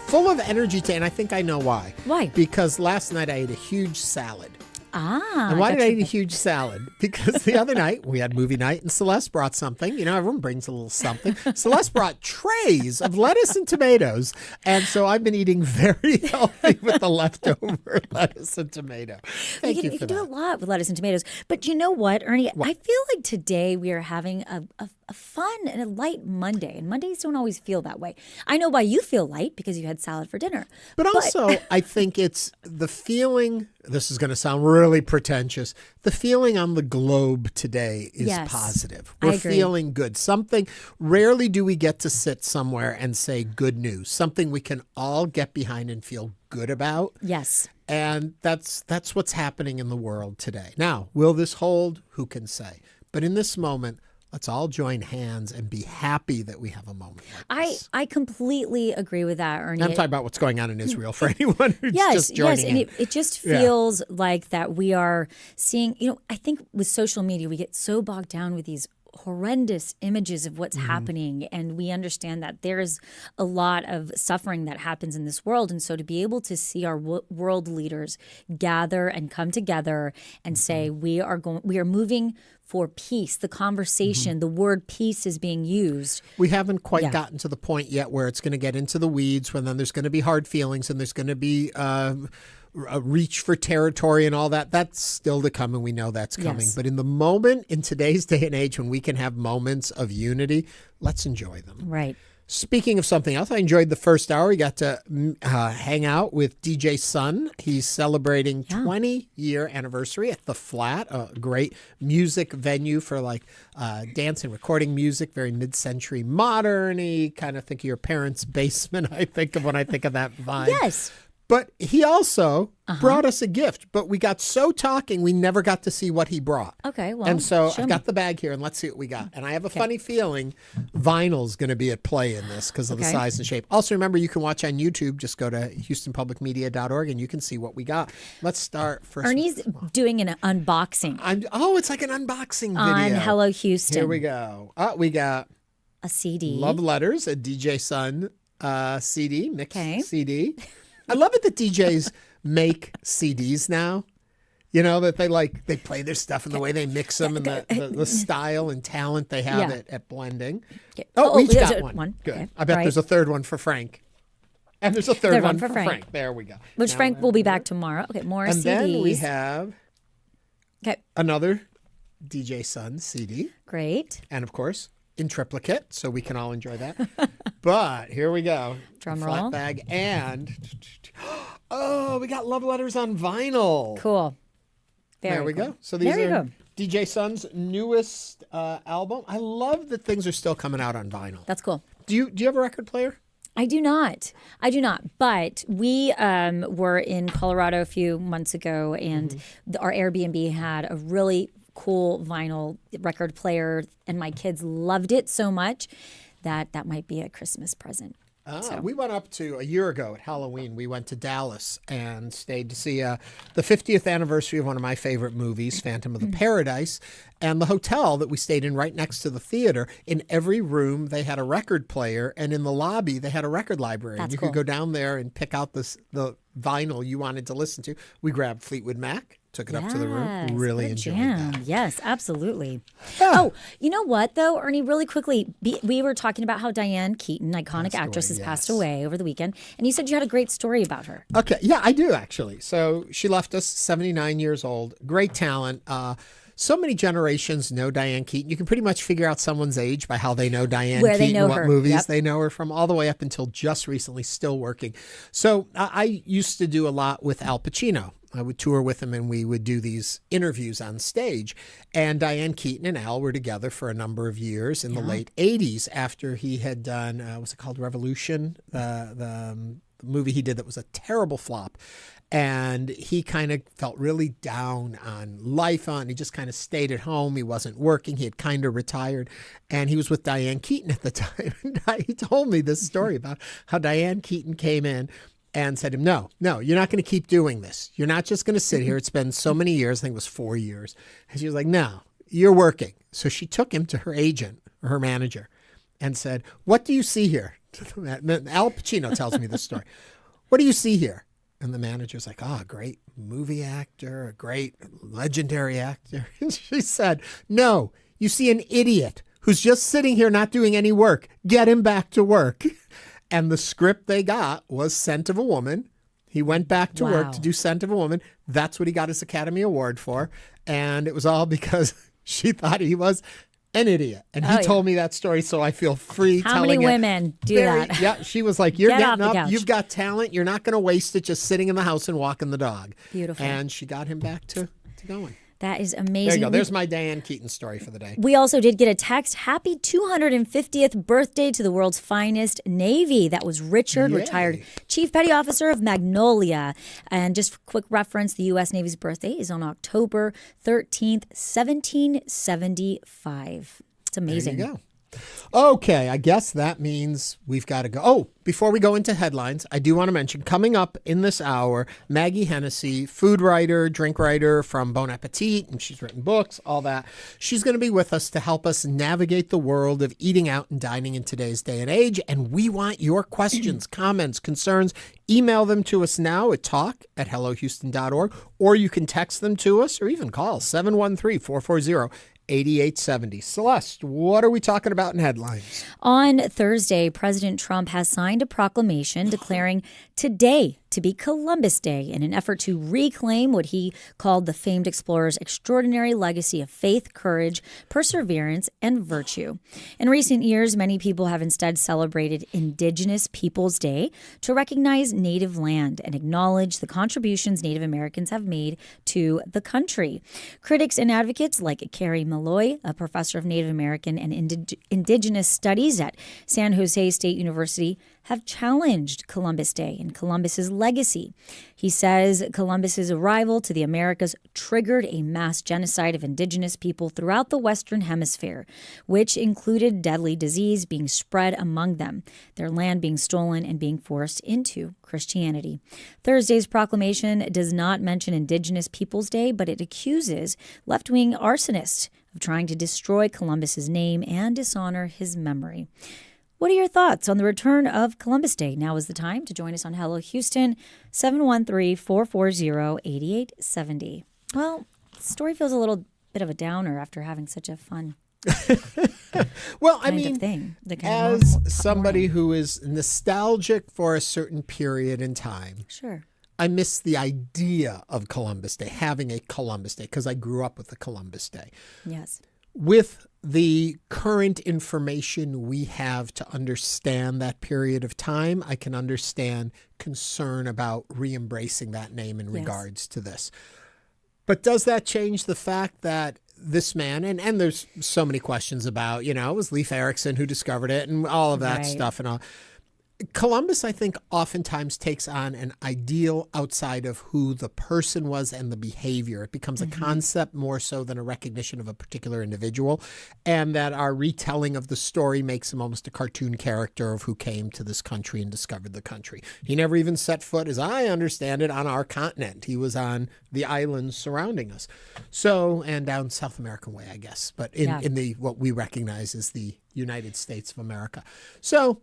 S1: full of energy today, and I think I know why.
S2: Why?
S1: Because last night I ate a huge salad.
S2: Ah.
S1: And why did I eat a huge salad? Because the other night we had movie night and Celeste brought something. You know, everyone brings a little something. Celeste brought trays of lettuce and tomatoes. And so I've been eating very healthy with the leftover lettuce and tomato. Thank you for that.
S2: You can do a lot with lettuce and tomatoes. But you know what, Ernie?
S1: What?
S2: I feel like today we are having a fun and a light Monday. And Mondays don't always feel that way. I know why you feel light, because you had salad for dinner.
S1: But also, I think it's the feeling, this is going to sound really pretentious, the feeling on the globe today is positive. We're feeling good. Something, rarely do we get to sit somewhere and say good news, something we can all get behind and feel good about.
S2: Yes.
S1: And that's what's happening in the world today. Now, will this hold? Who can say? But in this moment, Let's all join hands and be happy that we have a moment like this.
S2: I completely agree with that, Ernie.
S1: I'm talking about what's going on in Israel for anyone who's
S2: yes,
S1: just joining
S2: and
S1: in.
S2: it just feels like that we are seeing, I think with social media, we get so bogged down with these horrendous images of what's happening, and we understand that there's a lot of suffering that happens in this world. And so to be able to see our world leaders gather and come together and say we are moving for peace, the conversation, the word peace is being used.
S1: We haven't quite gotten to the point yet where it's going to get into the weeds, when then there's going to be hard feelings and there's going to be a reach for territory and all that. That's still to come, and we know that's coming.
S2: Yes.
S1: But in the moment, in today's day and age, when we can have moments of unity, let's enjoy them.
S2: Right.
S1: Speaking of something else, I enjoyed the first hour. We got to hang out with DJ Sun. He's celebrating 20-year anniversary at The Flat, a great music venue for dance and recording music, very mid-century modern-y, kind of think of your parents' basement, I think of when I think of that vibe.
S2: Yes.
S1: But he also brought us a gift, but we got so talking, we never got to see what he brought.
S2: Okay, well,
S1: and so
S2: show
S1: I've
S2: me.
S1: got the bag here, and let's see what we got. And I have a funny feeling vinyl's going to be at play in this because of the size and shape. Also, remember, you can watch on YouTube. Just go to HoustonPublicMedia.org, and you can see what we got. Let's start first.
S2: Ernie's doing an unboxing.
S1: It's like an unboxing video.
S2: On Hello Houston.
S1: Here we go. We got
S2: a CD.
S1: Love Letters, a DJ Sun CD, mixed CD. I love it that DJs make CDs now. You know, that they play their stuff and the way they mix them and the style and talent they have at blending. We each got one. Good.
S2: Okay.
S1: I bet there's a third one for Frank. And there's a third one for Frank. There we go.
S2: Which Frank will be back tomorrow. Okay, more
S1: and
S2: CDs.
S1: And then we have another DJ Sun CD.
S2: Great.
S1: And of course, in triplicate, so we can all enjoy that. But here we go.
S2: Drum
S1: Flat
S2: roll.
S1: bag. And, we got Love Letters on vinyl.
S2: Cool.
S1: There we go. So these are DJ Sun's newest album. I love that things are still coming out on vinyl.
S2: That's cool.
S1: Do you have a record player?
S2: I do not. But we were in Colorado a few months ago, and our Airbnb had a really cool vinyl record player, and my kids loved it so much that might be a Christmas present.
S1: We went up to a year ago at Halloween. We went to Dallas and stayed to see the 50th anniversary of one of my favorite movies, Phantom of the Paradise. And the hotel that we stayed in right next to the theater, in every room they had a record player, and in the lobby they had a record library.
S2: That's
S1: you
S2: cool.
S1: could go down there and pick out the vinyl you wanted to listen to. We grabbed Fleetwood Mac. Took it up to the room. Really enjoyed that.
S2: Yes, absolutely. Oh, you know what, though, Ernie, really quickly, we were talking about how Diane Keaton, iconic actress, has passed away over the weekend. And you said you had a great story about her.
S1: Okay. Yeah, I do, actually. So she left us, 79 years old. Great talent. So many generations know Diane Keaton. You can pretty much figure out someone's age by how they know Diane
S2: Where
S1: Keaton,
S2: they know
S1: what
S2: her.
S1: movies
S2: Yep.
S1: they know her from, all the way up until just recently, still working. So I used to do a lot with Al Pacino. I would tour with him, and we would do these interviews on stage. And Diane Keaton and Al were together for a number of years in the late 80s after he had done, was it called Revolution? The movie he did that was a terrible flop. And he kind of felt really down on life. He just kind of stayed at home. He wasn't working. He had kind of retired. And he was with Diane Keaton at the time. And he told me this story about how Diane Keaton came in and said to him, no, you're not going to keep doing this. You're not just going to sit here. It's been so many years. I think it was 4 years. And she was like, no, you're working. So she took him to her agent or her manager and said, what do you see here? Al Pacino tells me this story. What do you see here? And the manager's like, a great movie actor, a great legendary actor. And she said, no, you see an idiot who's just sitting here not doing any work. Get him back to work. And the script they got was Scent of a Woman. He went back to work to do Scent of a Woman. That's what he got his Academy Award for. And it was all because she thought he was an idiot. And he told me that story, so I feel free
S2: How
S1: telling it.
S2: many women do that?
S1: Yeah, she was like, you're
S2: Get off
S1: getting
S2: the
S1: up,
S2: couch.
S1: you've got talent, you're not going to waste it just sitting in the house and walking the dog.
S2: Beautiful.
S1: And she got him back to going.
S2: That is amazing.
S1: There you go. There's my Diane Keaton story for the day.
S2: We also did get a text. Happy 250th birthday to the world's finest Navy. That was Richard, retired Chief Petty Officer of Magnolia. And just for quick reference, the U.S. Navy's birthday is on October 13th, 1775. It's amazing.
S1: There you go. Okay, I guess that means we've got to go. Oh, before we go into headlines, I do want to mention, coming up in this hour, Maggie Hennessy, food writer, drink writer from Bon Appetit, and she's written books, all that. She's going to be with us to help us navigate the world of eating out and dining in today's day and age, and we want your questions, comments, concerns. Email them to us now at talk@hellohouston.org, or you can text them to us or even call 713-440-8870. Celeste, what are we talking about in headlines?
S2: On Thursday, President Trump has signed a proclamation declaring today to be Columbus Day in an effort to reclaim what he called the famed explorer's extraordinary legacy of faith, courage, perseverance, and virtue. In recent years, many people have instead celebrated Indigenous Peoples Day to recognize native land and acknowledge the contributions Native Americans have made to the country. Critics and advocates like Carrie Malloy, a professor of Native American and Indigenous Studies at San Jose State University, have challenged Columbus Day and Columbus's legacy. He says Columbus's arrival to the Americas triggered a mass genocide of indigenous people throughout the Western Hemisphere, which included deadly disease being spread among them, their land being stolen and being forced into Christianity. Thursday's proclamation does not mention Indigenous Peoples Day, but it accuses left-wing arsonists of trying to destroy Columbus's name and dishonor his memory. What are your thoughts on the return of Columbus Day? Now is the time to join us on Hello Houston, 713-440-8870. Well, the story feels a little bit of a downer after having such a fun
S1: well, I
S2: kind
S1: mean,
S2: of thing.
S1: As somebody who is nostalgic for a certain period in time,
S2: sure,
S1: I miss the idea of Columbus Day, having a Columbus Day, because I grew up with the Columbus Day.
S2: Yes.
S1: With the current information we have to understand that period of time, I can understand concern about re-embracing that name in regards to this. But does that change the fact that this man, and there's so many questions about, it was Leif Erikson who discovered it and all of that stuff and all. Columbus, I think, oftentimes takes on an ideal outside of who the person was and the behavior. It becomes a concept more so than a recognition of a particular individual, and that our retelling of the story makes him almost a cartoon character of who came to this country and discovered the country. He never even set foot, as I understand it, on our continent. He was on the islands surrounding us. So, and down South American way, I guess, but in the what we recognize as the United States of America. So,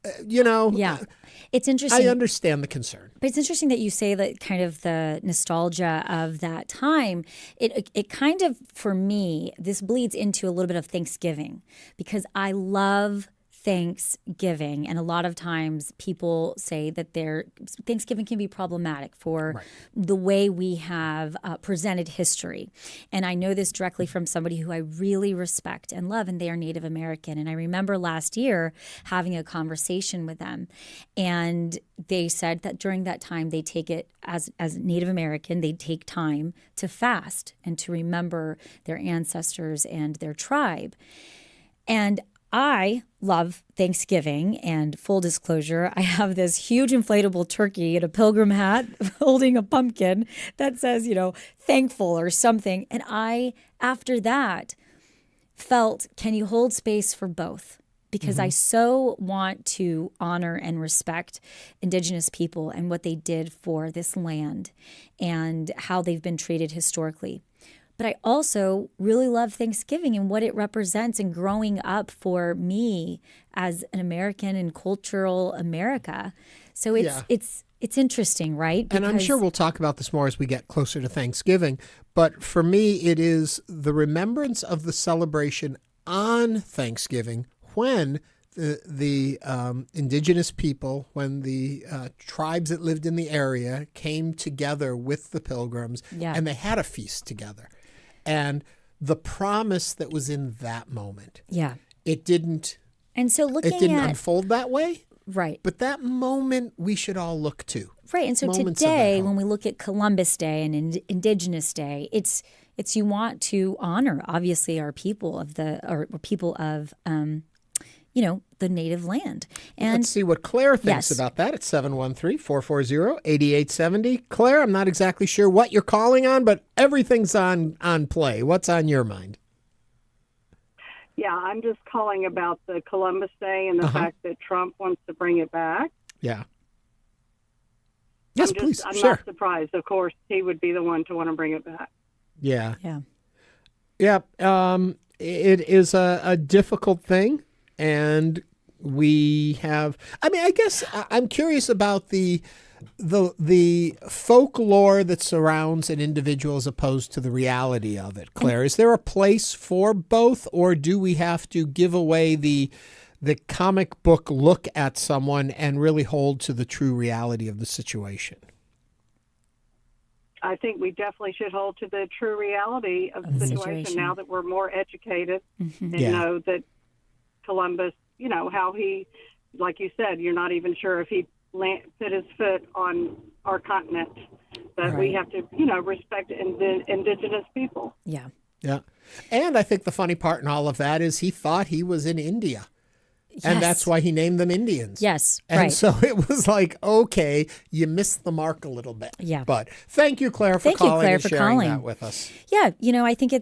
S2: it's interesting.
S1: I understand the concern.
S2: But it's interesting that you say that kind of the nostalgia of that time. It kind of, for me, this bleeds into a little bit of Thanksgiving, because I love Thanksgiving, and a lot of times people say that Thanksgiving can be problematic for the way we have presented history. And I know this directly from somebody who I really respect and love, and they are Native American. And I remember last year having a conversation with them, and they said that during that time they take it as Native American, they take time to fast and to remember their ancestors and their tribe. And I love Thanksgiving, and full disclosure, I have this huge inflatable turkey in a pilgrim hat holding a pumpkin that says, thankful or something. And I, after that, felt, can you hold space for both? Because I so want to honor and respect Indigenous people and what they did for this land and how they've been treated historically. But I also really love Thanksgiving and what it represents, and growing up for me as an American in cultural America. So it's interesting, right?
S1: And I'm sure we'll talk about this more as we get closer to Thanksgiving. But for me, it is the remembrance of the celebration on Thanksgiving when the indigenous people, when the tribes that lived in the area came together with the pilgrims, and they had a feast together. And the promise that was in that moment. Yeah. It didn't unfold that way.
S2: Right.
S1: But that moment we should all look to.
S2: Right. And so today, when we look at Columbus Day and Indigenous Day, it's you want to honor, obviously, our people of the native land. And
S1: let's see what Claire thinks about that at 713-440-8870. Claire, I'm not exactly sure what you're calling on, but everything's on play. What's on your mind?
S3: Yeah, I'm just calling about the Columbus Day and the fact that Trump wants to bring it back.
S1: Yeah. Yes, please.
S3: I'm
S1: Sure.
S3: not surprised. Of course, he would be the one to want to bring it back.
S1: Yeah.
S2: Yeah.
S1: Yeah. It is a difficult thing. And we have, I mean, I guess I'm curious about the folklore that surrounds an individual as opposed to the reality of it. Claire, is there a place for both, or do we have to give away the comic book look at someone and really hold to the true reality of the situation?
S3: I think we definitely should hold to the true reality of the situation now that we're more educated and know that Columbus, you know, how he, like you said, you're not even sure if he put his foot on our continent. But we have to, you know, respect the indigenous people.
S2: Yeah.
S1: Yeah. And I think the funny part in all of that is he thought he was in India. And that's why he named them Indians.
S2: Yes,
S1: and so it was like, okay, you missed the mark a little bit.
S2: Yeah.
S1: But thank you, Claire, for calling and sharing that with us.
S2: Yeah, you know, I think I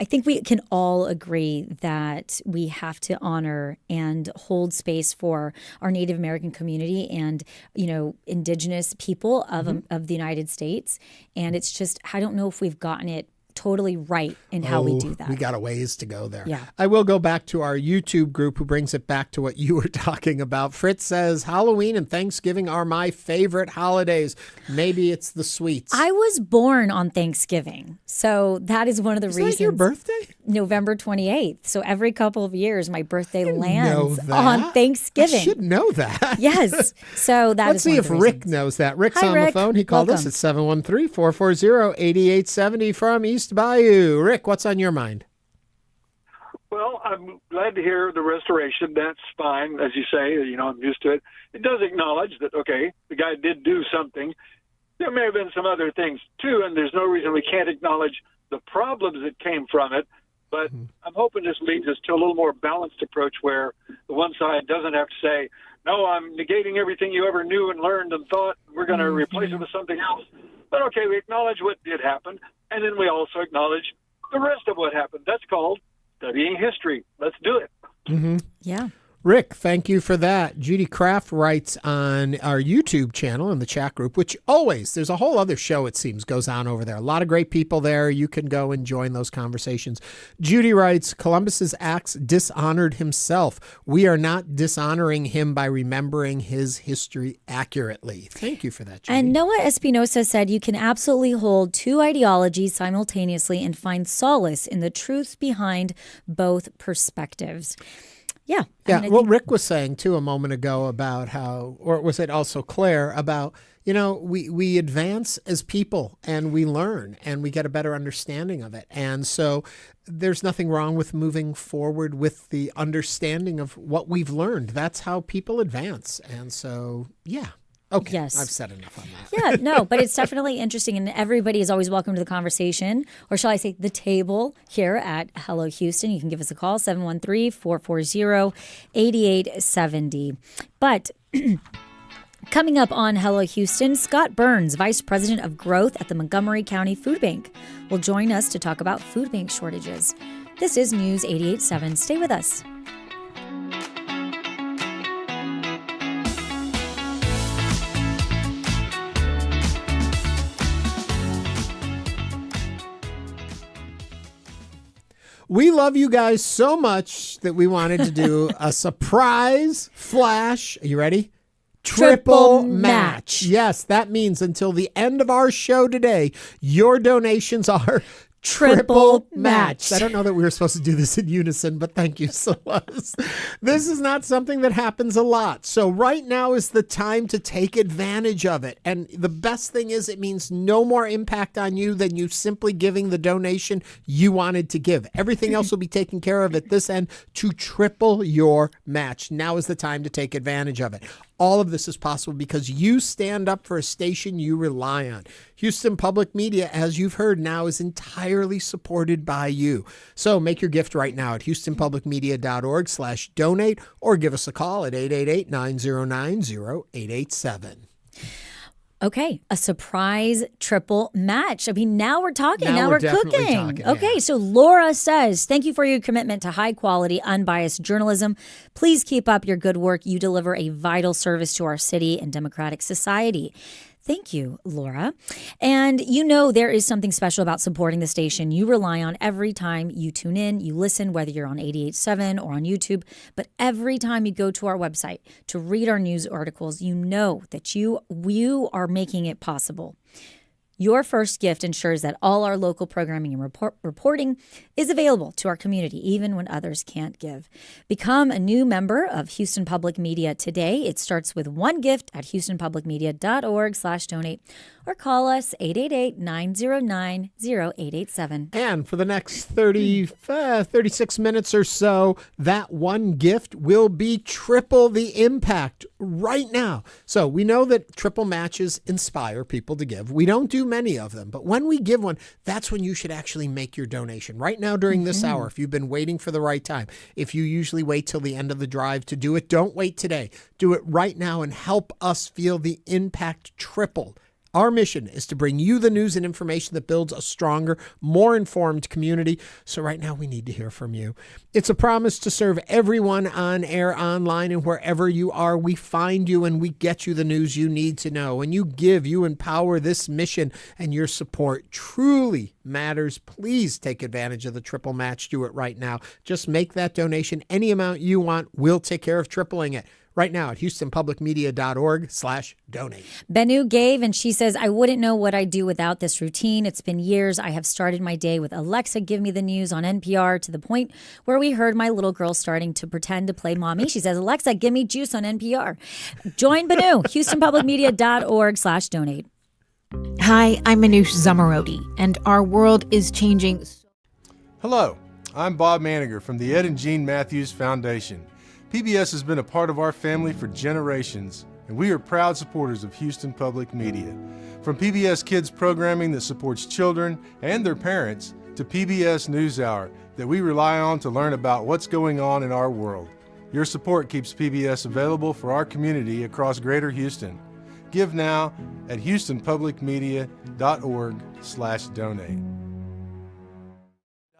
S2: think we can all agree that we have to honor and hold space for our Native American community and, you know, indigenous people of the United States. And it's just, I don't know if we've gotten it totally right in how we do that.
S1: We got a ways to go there.
S2: Yeah.
S1: I will go back to our YouTube group who brings it back to what you were talking about. Fritz says, Halloween and Thanksgiving are my favorite holidays. Maybe it's the sweets.
S2: I was born on Thanksgiving. So that is one of the reasons.
S1: Is that your birthday?
S2: November 28th. So every couple of years, my birthday lands on Thanksgiving.
S1: I should know that.
S2: Yes. So
S1: Let's see if Rick knows that. Rick's on the phone. He called us at 713-440-8870 from East Bayou. Rick, what's on your mind?
S5: Well, I'm glad to hear the restoration. That's fine, as you say. You know, I'm used to it. It does acknowledge that, okay, the guy did do something. There may have been some other things, too, and there's no reason we can't acknowledge the problems that came from it. But I'm hoping this leads us to a little more balanced approach where the one side doesn't have to say, no, I'm negating everything you ever knew and learned and thought. We're going to replace it with something else. But, okay, we acknowledge what did happen, and then we also acknowledge the rest of what happened. That's called studying history. Let's do it.
S2: Yeah.
S1: Rick, thank you for that. Judy Kraft writes on our YouTube channel in the chat group, which always, there's a whole other show, it seems, goes on over there. A lot of great people there. You can go and join those conversations. Judy writes, Columbus's acts dishonored himself. We are not dishonoring him by remembering his history accurately. Thank you for that, Judy.
S2: And Noah Espinosa said you can absolutely hold two ideologies simultaneously and find solace in the truth behind both perspectives. Yeah.
S1: Yeah. Well, Rick was saying, too, a moment ago about how, or was it also Claire, about, you know, we advance as people and we learn and we get a better understanding of it. And so there's nothing wrong with moving forward with the understanding of what we've learned. That's how people advance. And so, yeah. Okay,
S2: yes.
S1: I've said enough on that.
S2: Yeah, no, but it's definitely interesting, and everybody is always welcome to the conversation, or shall I say the table here at Hello Houston. You can give us a call, 713-440-8870. But coming up on Hello Houston, Scott Burns, Vice President of Growth at the Montgomery County Food Bank, will join us to talk about food bank shortages. This is News 88.7. Stay with us.
S1: We love you guys so much that we wanted to do a surprise flash. Are you ready? Triple match. Yes, that means until the end of our show today, your donations are triple match. I don't know that we were supposed to do this in unison, but thank you, Celeste. This is not something that happens a lot. So right now is the time to take advantage of it. And the best thing is it means no more impact on you than you simply giving the donation you wanted to give. Everything else will be taken care of at this end to triple your match. Now is the time to take advantage of it. All of this is possible because you stand up for a station you rely on. Houston Public Media, as you've heard now, is entirely supported by you. So make your gift right now at houstonpublicmedia.org/donate or give us a call at 888-909-0887.
S2: Okay, a surprise triple match. I mean, now we're talking. Now we're
S1: definitely
S2: cooking.
S1: talking,
S2: Okay,
S1: yeah.
S2: so Laura says, thank you for your commitment to high quality, unbiased journalism. Please keep up your good work. You deliver a vital service to our city and democratic society. Thank you, Laura. And you know there is something special about supporting the station you rely on every time you tune in, you listen, whether you're on 88.7 or on YouTube. But every time you go to our website to read our news articles, you know that you are making it possible. Your first gift ensures that all our local programming and reporting is available to our community, even when others can't give. Become a new member of Houston Public Media today. It starts with one gift at houstonpublicmedia.org/donate or call us 888-909-0887.
S1: And for the next 36 minutes or so, that one gift will be triple the impact right now. So we know that triple matches inspire people to give. We don't do many of them, but when we give one, that's when you should actually make your donation. Right now during this hour, if you've been waiting for the right time, if you usually wait till the end of the drive to do it, don't wait today. Do it right now and help us feel the impact triple. Our mission is to bring you the news and information that builds a stronger, more informed community. So right now we need to hear from you. It's a promise to serve everyone on air, online, and wherever you are. We find you and we get you the news you need to know. When you give, you empower this mission, and your support truly matters. Please take advantage of the triple match. Do it right now. Just make that donation any amount you want. We'll take care of tripling it. Right now at houstonpublicmedia.org/donate.
S2: Benu gave, and she says, I wouldn't know what I'd do without this routine. It's been years. I have started my day with Alexa, give me the news on NPR, to the point where we heard my little girl starting to pretend to play mommy. She says, Alexa, give me juice on NPR. Join Benu, houstonpublicmedia.org/donate.
S15: Hi, I'm Manoush Zamarodi, and our world is changing.
S16: Hello, I'm Bob Maniger from the Ed and Jean Matthews Foundation. PBS has been a part of our family for generations, and we are proud supporters of Houston Public Media. From PBS Kids programming that supports children and their parents to PBS NewsHour that we rely on to learn about what's going on in our world. Your support keeps PBS available for our community across Greater Houston. Give now at houstonpublicmedia.org/donate.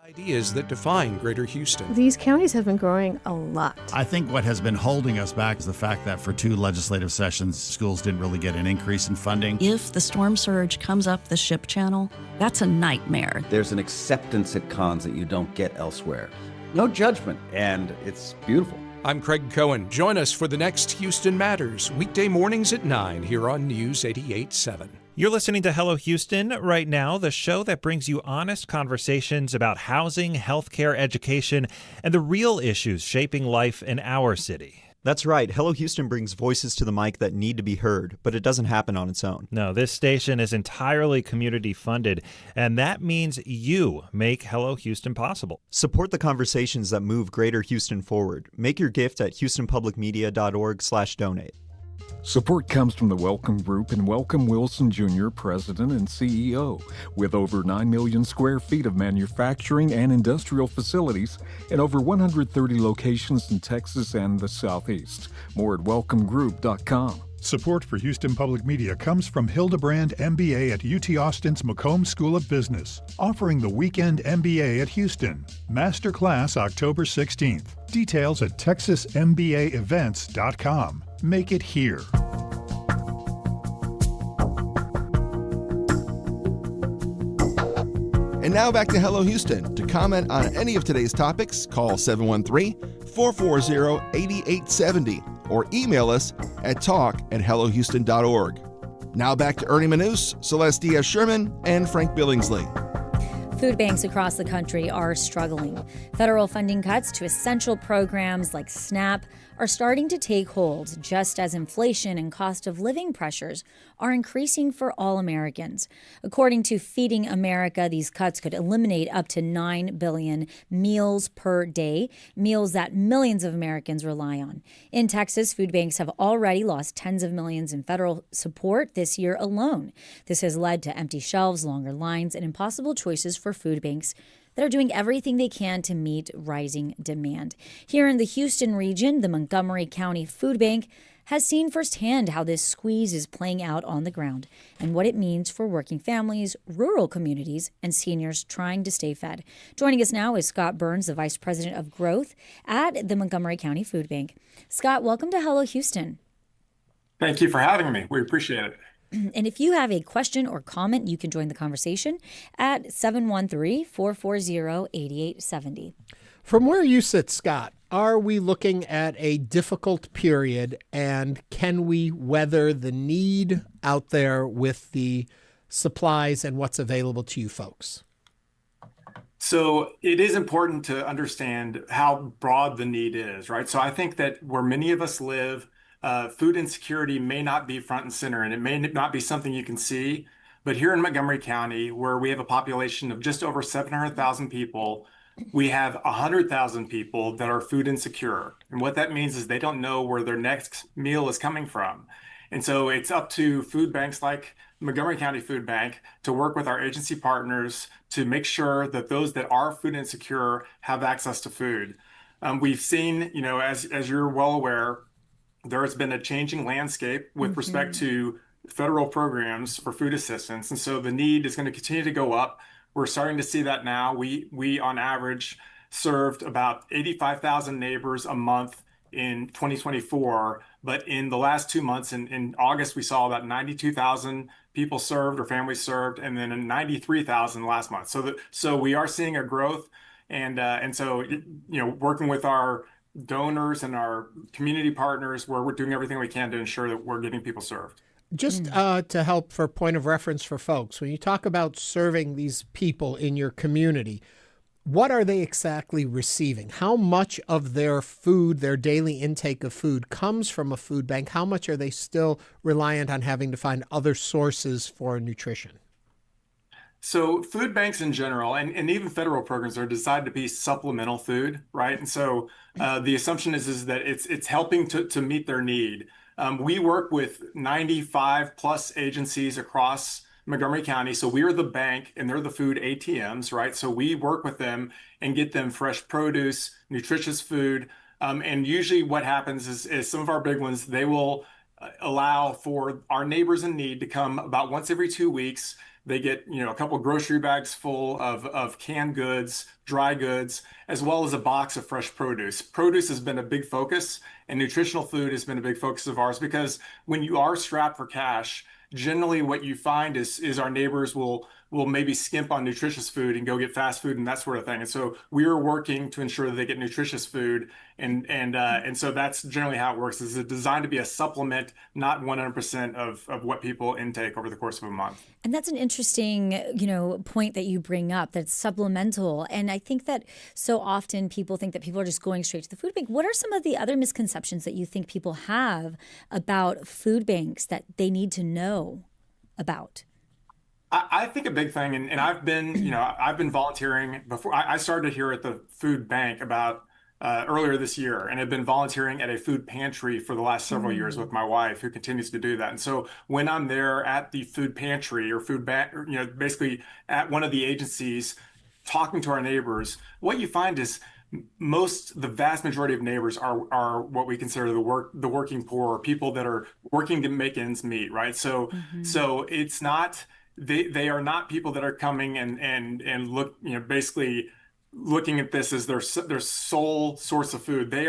S17: Ideas that define Greater Houston.
S18: These counties have been growing a lot.
S19: I think what has been holding us back is the fact that for 2 legislative sessions, schools didn't really get an increase in funding.
S22: If the storm surge comes up the ship channel, that's a nightmare.
S23: There's an acceptance at cons that you don't get elsewhere. No judgment, and it's beautiful.
S17: I'm Craig Cohen. Join us for the next Houston Matters, weekday mornings at 9 here on News 88.7.
S14: You're listening to Hello Houston right now, the show that brings you honest conversations about housing, healthcare, education, and the real issues shaping life in our city.
S28: That's right. Hello Houston brings voices to the mic that need to be heard, but it doesn't happen on its own.
S14: No, this station is entirely community funded, and that means you make Hello Houston possible.
S28: Support the conversations that move Greater Houston forward. Make your gift at houstonpublicmedia.org/donate.
S21: Support comes from the Welcome Group and Welcome Wilson Jr., President and CEO. With over 9 million square feet of manufacturing and industrial facilities and over 130 locations in Texas and the Southeast. More at welcomegroup.com.
S20: Support for Houston Public Media comes from Hildebrand MBA at UT Austin's McComb School of Business, offering the Weekend MBA at Houston. Master class October 16th. Details at texasmbaevents.com. Make it here.
S13: And now back to Hello Houston. To comment on any of today's topics, call 713-440-8870 or email us at talk@hellohouston.org. Now back to Ernie Manous, Celeste Diaz-Sherman, and Frank Billingsley.
S2: Food banks across the country are struggling. Federal funding cuts to essential programs like SNAP are starting to take hold, just as inflation and cost of living pressures are increasing for all Americans. According to Feeding America, these cuts could eliminate up to 9 billion meals per day, meals that millions of Americans rely on. In Texas, food banks have already lost tens of millions in federal support this year alone. This has led to empty shelves, longer lines, and impossible choices for food banks that are doing everything they can to meet rising demand. Here in the Houston region, the Montgomery County Food Bank has seen firsthand how this squeeze is playing out on the ground and what it means for working families, rural communities, and seniors trying to stay fed. Joining us now is Scott Burns, the Vice President of Growth at the Montgomery County Food Bank. Scott, welcome to Hello Houston.
S4: Thank you for having me. We appreciate it.
S2: And if you have a question or comment, you can join the conversation at 713-440-8870.
S1: From where you sit, Scott, are we looking at a difficult period, and can we weather the need out there with the supplies and what's available to you folks?
S4: So it is important to understand how broad the need is, right? So I think that where many of us live, food insecurity may not be front and center, and it may not be something you can see. But here in Montgomery County, where we have a population of just over 700,000 people, we have 100,000 people that are food insecure. And what that means is they don't know where their next meal is coming from. And so it's up to food banks like Montgomery County Food Bank to work with our agency partners to make sure that those that are food insecure have access to food. We've seen, as you're well aware, there has been a changing landscape with respect to federal programs for food assistance. And so the need is going to continue to go up. We're starting to see that now. We on average served about 85,000 neighbors a month in 2024. But in the last 2 months, in August, we saw about 92,000 people served or families served, and then 93,000 last month. So we are seeing a growth. And so, working with our donors and our community partners, where we're doing everything we can to ensure that we're getting people served.
S1: Just to help for point of reference for folks, when you talk about serving these people in your community, what are they exactly receiving? How much of their food, their daily intake of food, comes from a food bank? How much are they still reliant on having to find other sources for nutrition?
S4: So food banks in general, and even federal programs, are designed to be supplemental food, right? And so the assumption is that it's helping to meet their need. We work with 95 plus agencies across Montgomery County. So we are the bank and they're the food ATMs, right? So we work with them and get them fresh produce, nutritious food. And usually what happens is some of our big ones, they will allow for our neighbors in need to come about once every 2 weeks. They get, a couple of grocery bags full of canned goods, dry goods, as well as a box of fresh produce. Produce has been a big focus, and nutritional food has been a big focus of ours, because when you are strapped for cash, generally what you find is our neighbors will maybe skimp on nutritious food and go get fast food and that sort of thing. And so we're working to ensure that they get nutritious food. And so that's generally how it works. It's designed to be a supplement, not 100% of what people intake over the course of a month.
S2: And that's an interesting, point that you bring up, that's supplemental. And I think that so often people think that people are just going straight to the food bank. What are some of the other misconceptions that you think people have about food banks that they need to know about?
S4: I think a big thing, and I've been volunteering before. I started here at the food bank about earlier this year, and have been volunteering at a food pantry for the last several years with my wife, who continues to do that. And so when I'm there at the food pantry or food bank, basically at one of the agencies, talking to our neighbors, what you find is the vast majority of neighbors are what we consider the working poor, or people that are working to make ends meet, right? So it's not. They are not people that are coming and look, basically looking at this as their sole source of food. They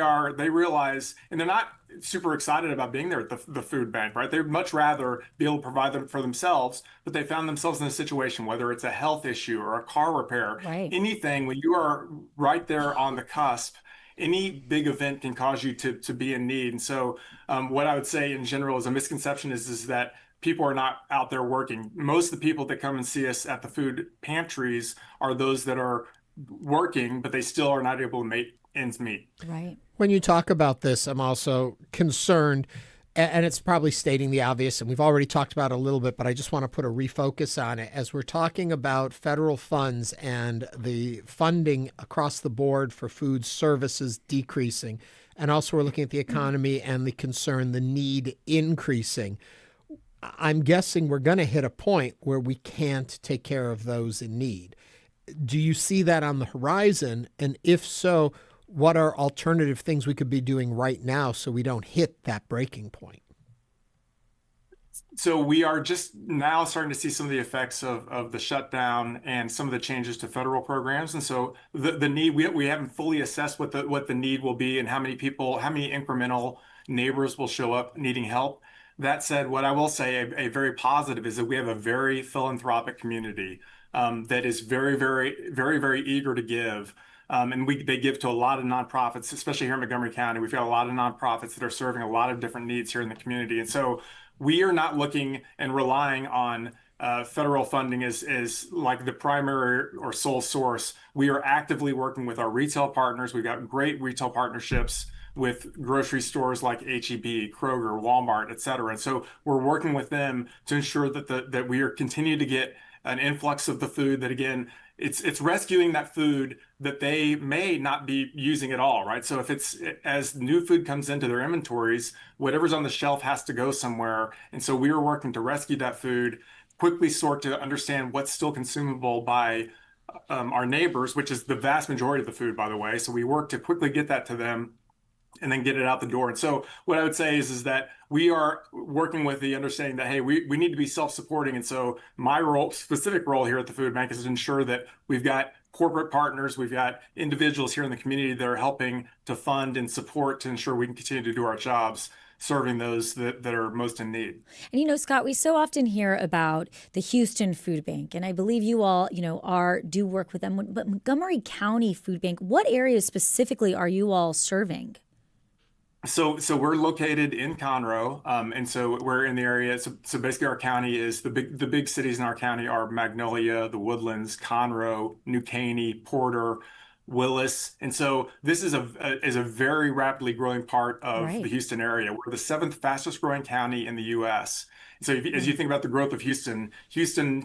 S4: realize, and they're not super excited about being there at the food bank, right? They'd much rather be able to provide them for themselves, but they found themselves in a situation, whether it's a health issue or a car repair, anything, when you are right there on the cusp, any big event can cause you to be in need. And so what I would say in general is a misconception is that people are not out there working. Most of the people that come and see us at the food pantries are those that are working, but they still are not able to make ends meet.
S2: Right.
S1: When you talk about this, I'm also concerned, and it's probably stating the obvious, and we've already talked about it a little bit, but I just want to put a refocus on it. As we're talking about federal funds and the funding across the board for food services decreasing, and also we're looking at the economy and the concern, the need increasing, I'm guessing we're going to hit a point where we can't take care of those in need. Do you see that on the horizon? And if so, what are alternative things we could be doing right now so we don't hit that breaking point?
S4: So we are just now starting to see some of the effects of the shutdown and some of the changes to federal programs. And so the need, we haven't fully assessed what the need will be and how many incremental neighbors will show up needing help. That said, what I will say, a very positive, is that we have a very philanthropic community that is very, very, very, very eager to give. And they give to a lot of nonprofits, especially here in Montgomery County. We've got a lot of nonprofits that are serving a lot of different needs here in the community. And so we are not looking and relying on federal funding as like the primary or sole source. We are actively working with our retail partners. We've got great retail partnerships with grocery stores like H-E-B, Kroger, Walmart, et cetera. And so we're working with them to ensure that we are continuing to get an influx of the food that, again, it's rescuing that food that they may not be using at all, right? So as new food comes into their inventories, whatever's on the shelf has to go somewhere. And so we are working to rescue that food, quickly sort to understand what's still consumable by our neighbors, which is the vast majority of the food, by the way. So we work to quickly get that to them and then get it out the door. And so what I would say is that we are working with the understanding that, hey, we need to be self-supporting. And so my specific role here at the food bank is to ensure that we've got corporate partners, we've got individuals here in the community that are helping to fund and support to ensure we can continue to do our jobs, serving those that are most in need.
S2: And Scott, we so often hear about the Houston Food Bank, and I believe you all, do work with them. But Montgomery County Food Bank, what areas specifically are you all serving?
S4: So we're located in Conroe, and so we're in the area. So basically, our county is the big cities in our county are Magnolia, the Woodlands, Conroe, New Caney, Porter, Willis, and so this is a very rapidly growing part of the Houston area. We're the 7th fastest growing county in the U.S. So as you think about the growth of Houston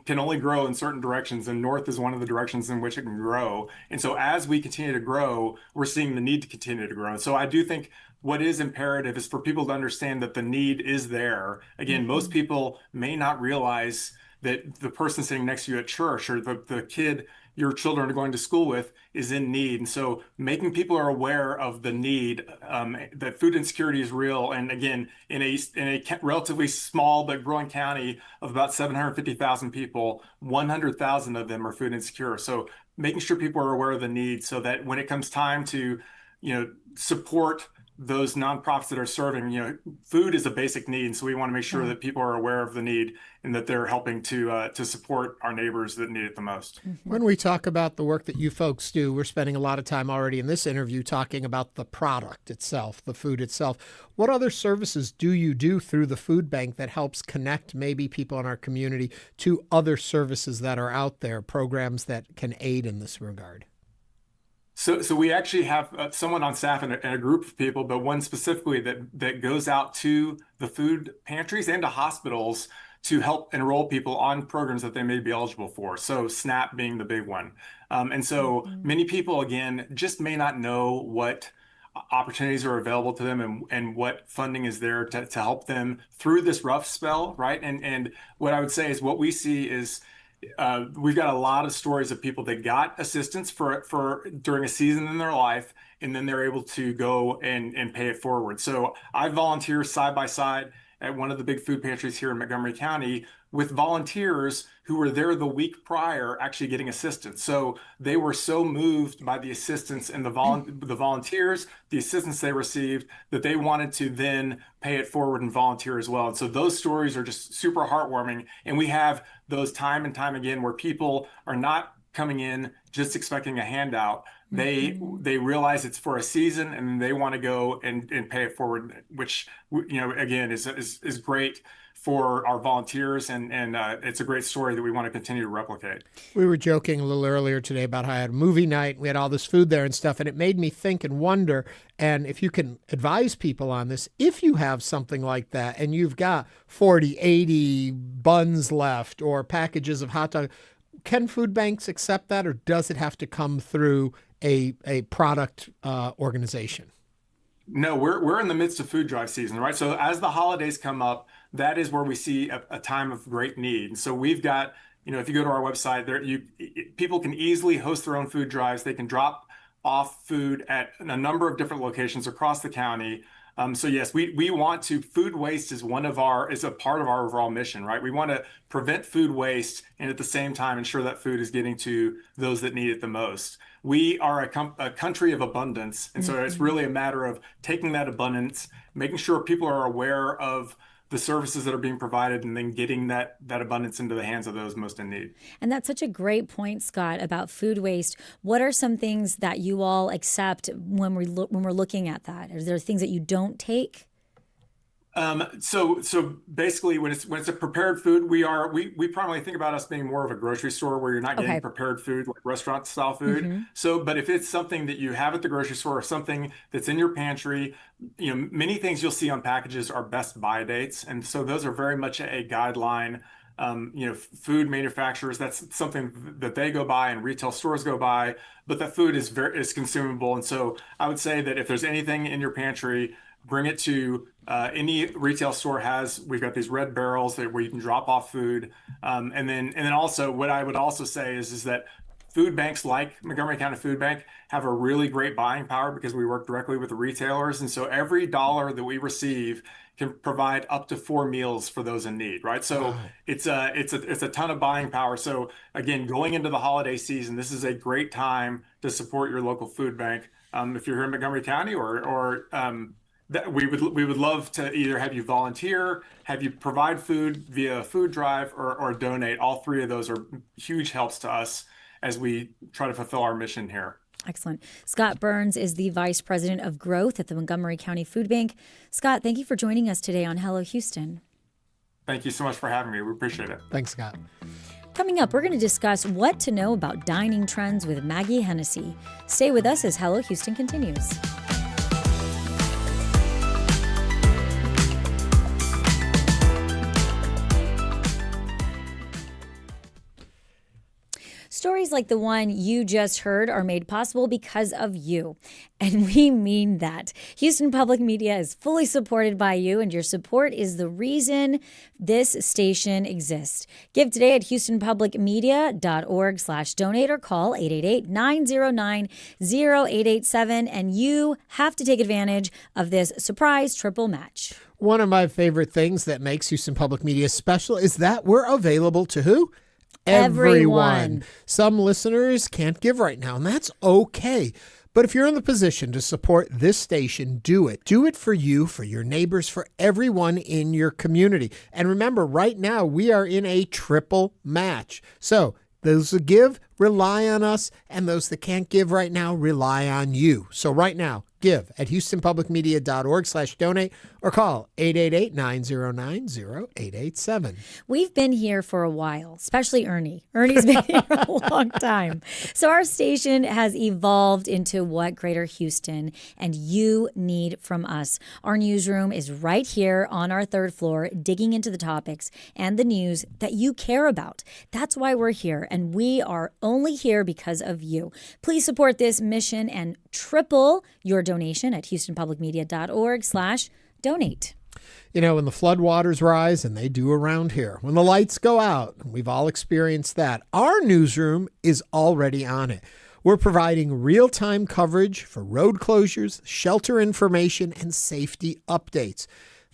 S4: can only grow in certain directions, and north is one of the directions in which it can grow. And so as we continue to grow, we're seeing the need to continue to grow. So I do think what is imperative is for people to understand that the need is there. Again, most people may not realize that the person sitting next to you at church or the kid your children are going to school with is in need. And so making people are aware of the need, that food insecurity is real. And again, in a relatively small but growing county of about 750,000 people, 100,000 of them are food insecure. So making sure people are aware of the need so that when it comes time to, support those nonprofits that are serving, food is a basic need. And so we want to make sure that people are aware of the need and that they're helping to support our neighbors that need it the most.
S1: When we talk about the work that you folks do, we're spending a lot of time already in this interview talking about the product itself, the food itself. What other services do you do through the food bank that helps connect maybe people in our community to other services that are out there, programs that can aid in this regard?
S4: So we actually have someone on staff and a group of people, but one specifically that goes out to the food pantries and to hospitals to help enroll people on programs that they may be eligible for. So SNAP being the big one. And so many people, again, just may not know what opportunities are available to them and what funding is there to help them through this rough spell, right? And what I would say is what we see is we've got a lot of stories of people that got assistance for during a season in their life, and then they're able to go and pay it forward. So I volunteer side by side at one of the big food pantries here in Montgomery County with volunteers who were there the week prior actually getting assistance. So they were so moved by the assistance and the volunteers, the assistance they received, that they wanted to then pay it forward and volunteer as well. And so those stories are just super heartwarming. And we have those time and time again where people are not coming in just expecting a handout. They realize it's for a season and they want to go and pay it forward, which, again, is great for our volunteers, and it's a great story that we want to continue to replicate.
S1: We were joking a little earlier today about how I had a movie night, we had all this food there and stuff, and it made me think and wonder, and if you can advise people on this, if you have something like that and you've got 40, 80 buns left or packages of hot dogs, can food banks accept that, or does it have to come through a product organization?
S4: No, we're in the midst of food drive season, right? So as the holidays come up, that is where we see a time of great need. And so we've got, if you go to our website, people can easily host their own food drives. They can drop off food at a number of different locations across the county. So yes, we want to, food waste is is a part of our overall mission, right? We want to prevent food waste and at the same time ensure that food is getting to those that need it the most. We are a country of abundance. And so it's really a matter of taking that abundance, making sure people are aware of the services that are being provided, and then getting that abundance into the hands of those most in need.
S2: And that's such a great point, Scott, about food waste. What are some things that you all accept when we're looking at that? Are there things that you don't take?
S4: So basically, when it's a prepared food, we primarily think about us being more of a grocery store where you're not getting prepared food like restaurant style food. So, but if it's something that you have at the grocery store or something that's in your pantry, many things you'll see on packages are best by dates, and so those are very much a guideline. Food manufacturers, that's something that they go by and retail stores go by, but that food is consumable. And so I would say that if there's anything in your pantry, bring it to any retail store we've got these red barrels where you can drop off food. And then also what I would also say is that food banks like Montgomery County Food Bank have a really great buying power because we work directly with the retailers. And so every dollar that we receive can provide up to 4 meals for those in need, right? So it's a ton of buying power. So again, going into the holiday season, this is a great time to support your local food bank. If you're here in Montgomery County or we would love to either have you volunteer, have you provide food via food drive, or donate. All three of those are huge helps to us as we try to fulfill our mission here.
S2: Excellent. Scott Burns is the Vice President of Growth at the Montgomery County Food Bank. Scott, thank you for joining us today on Hello Houston.
S4: Thank you so much for having me. We appreciate it.
S1: Thanks, Scott.
S2: Coming up, we're going to discuss what to know about dining trends with Maggie Hennessy. Stay with us as Hello Houston continues. Stories like the one you just heard are made possible because of you. And we mean that. Houston Public Media is fully supported by you, and your support is the reason this station exists. Give today at houstonpublicmedia.org/donate or call 888-909-0887, and you have to take advantage of this surprise triple match.
S1: One of my favorite things that makes Houston Public Media special is that we're available to who? Everyone. Some listeners can't give right now, and that's okay. But if you're in the position to support this station, do it. Do it for you, for your neighbors, for everyone in your community. And remember, right now, we are in a triple match. So those that give, rely on us, and those that can't give right now, rely on you. So right now, give at houstonpublicmedia.org/donate or call 888-909-0887.
S2: We've been here for a while, especially Ernie. Ernie's been here a long time. So our station has evolved into what Greater Houston and you need from us. Our newsroom is right here on our third floor, digging into the topics and the news that you care about. That's why we're here, and we are only here because of you. Please support this mission and triple your donation at houstonpublicmedia.org/donate.
S1: You know, when the floodwaters rise, and they do around here, when the lights go out, we've all experienced that, our newsroom is already on it. We're providing real-time coverage for road closures, shelter information, and safety updates.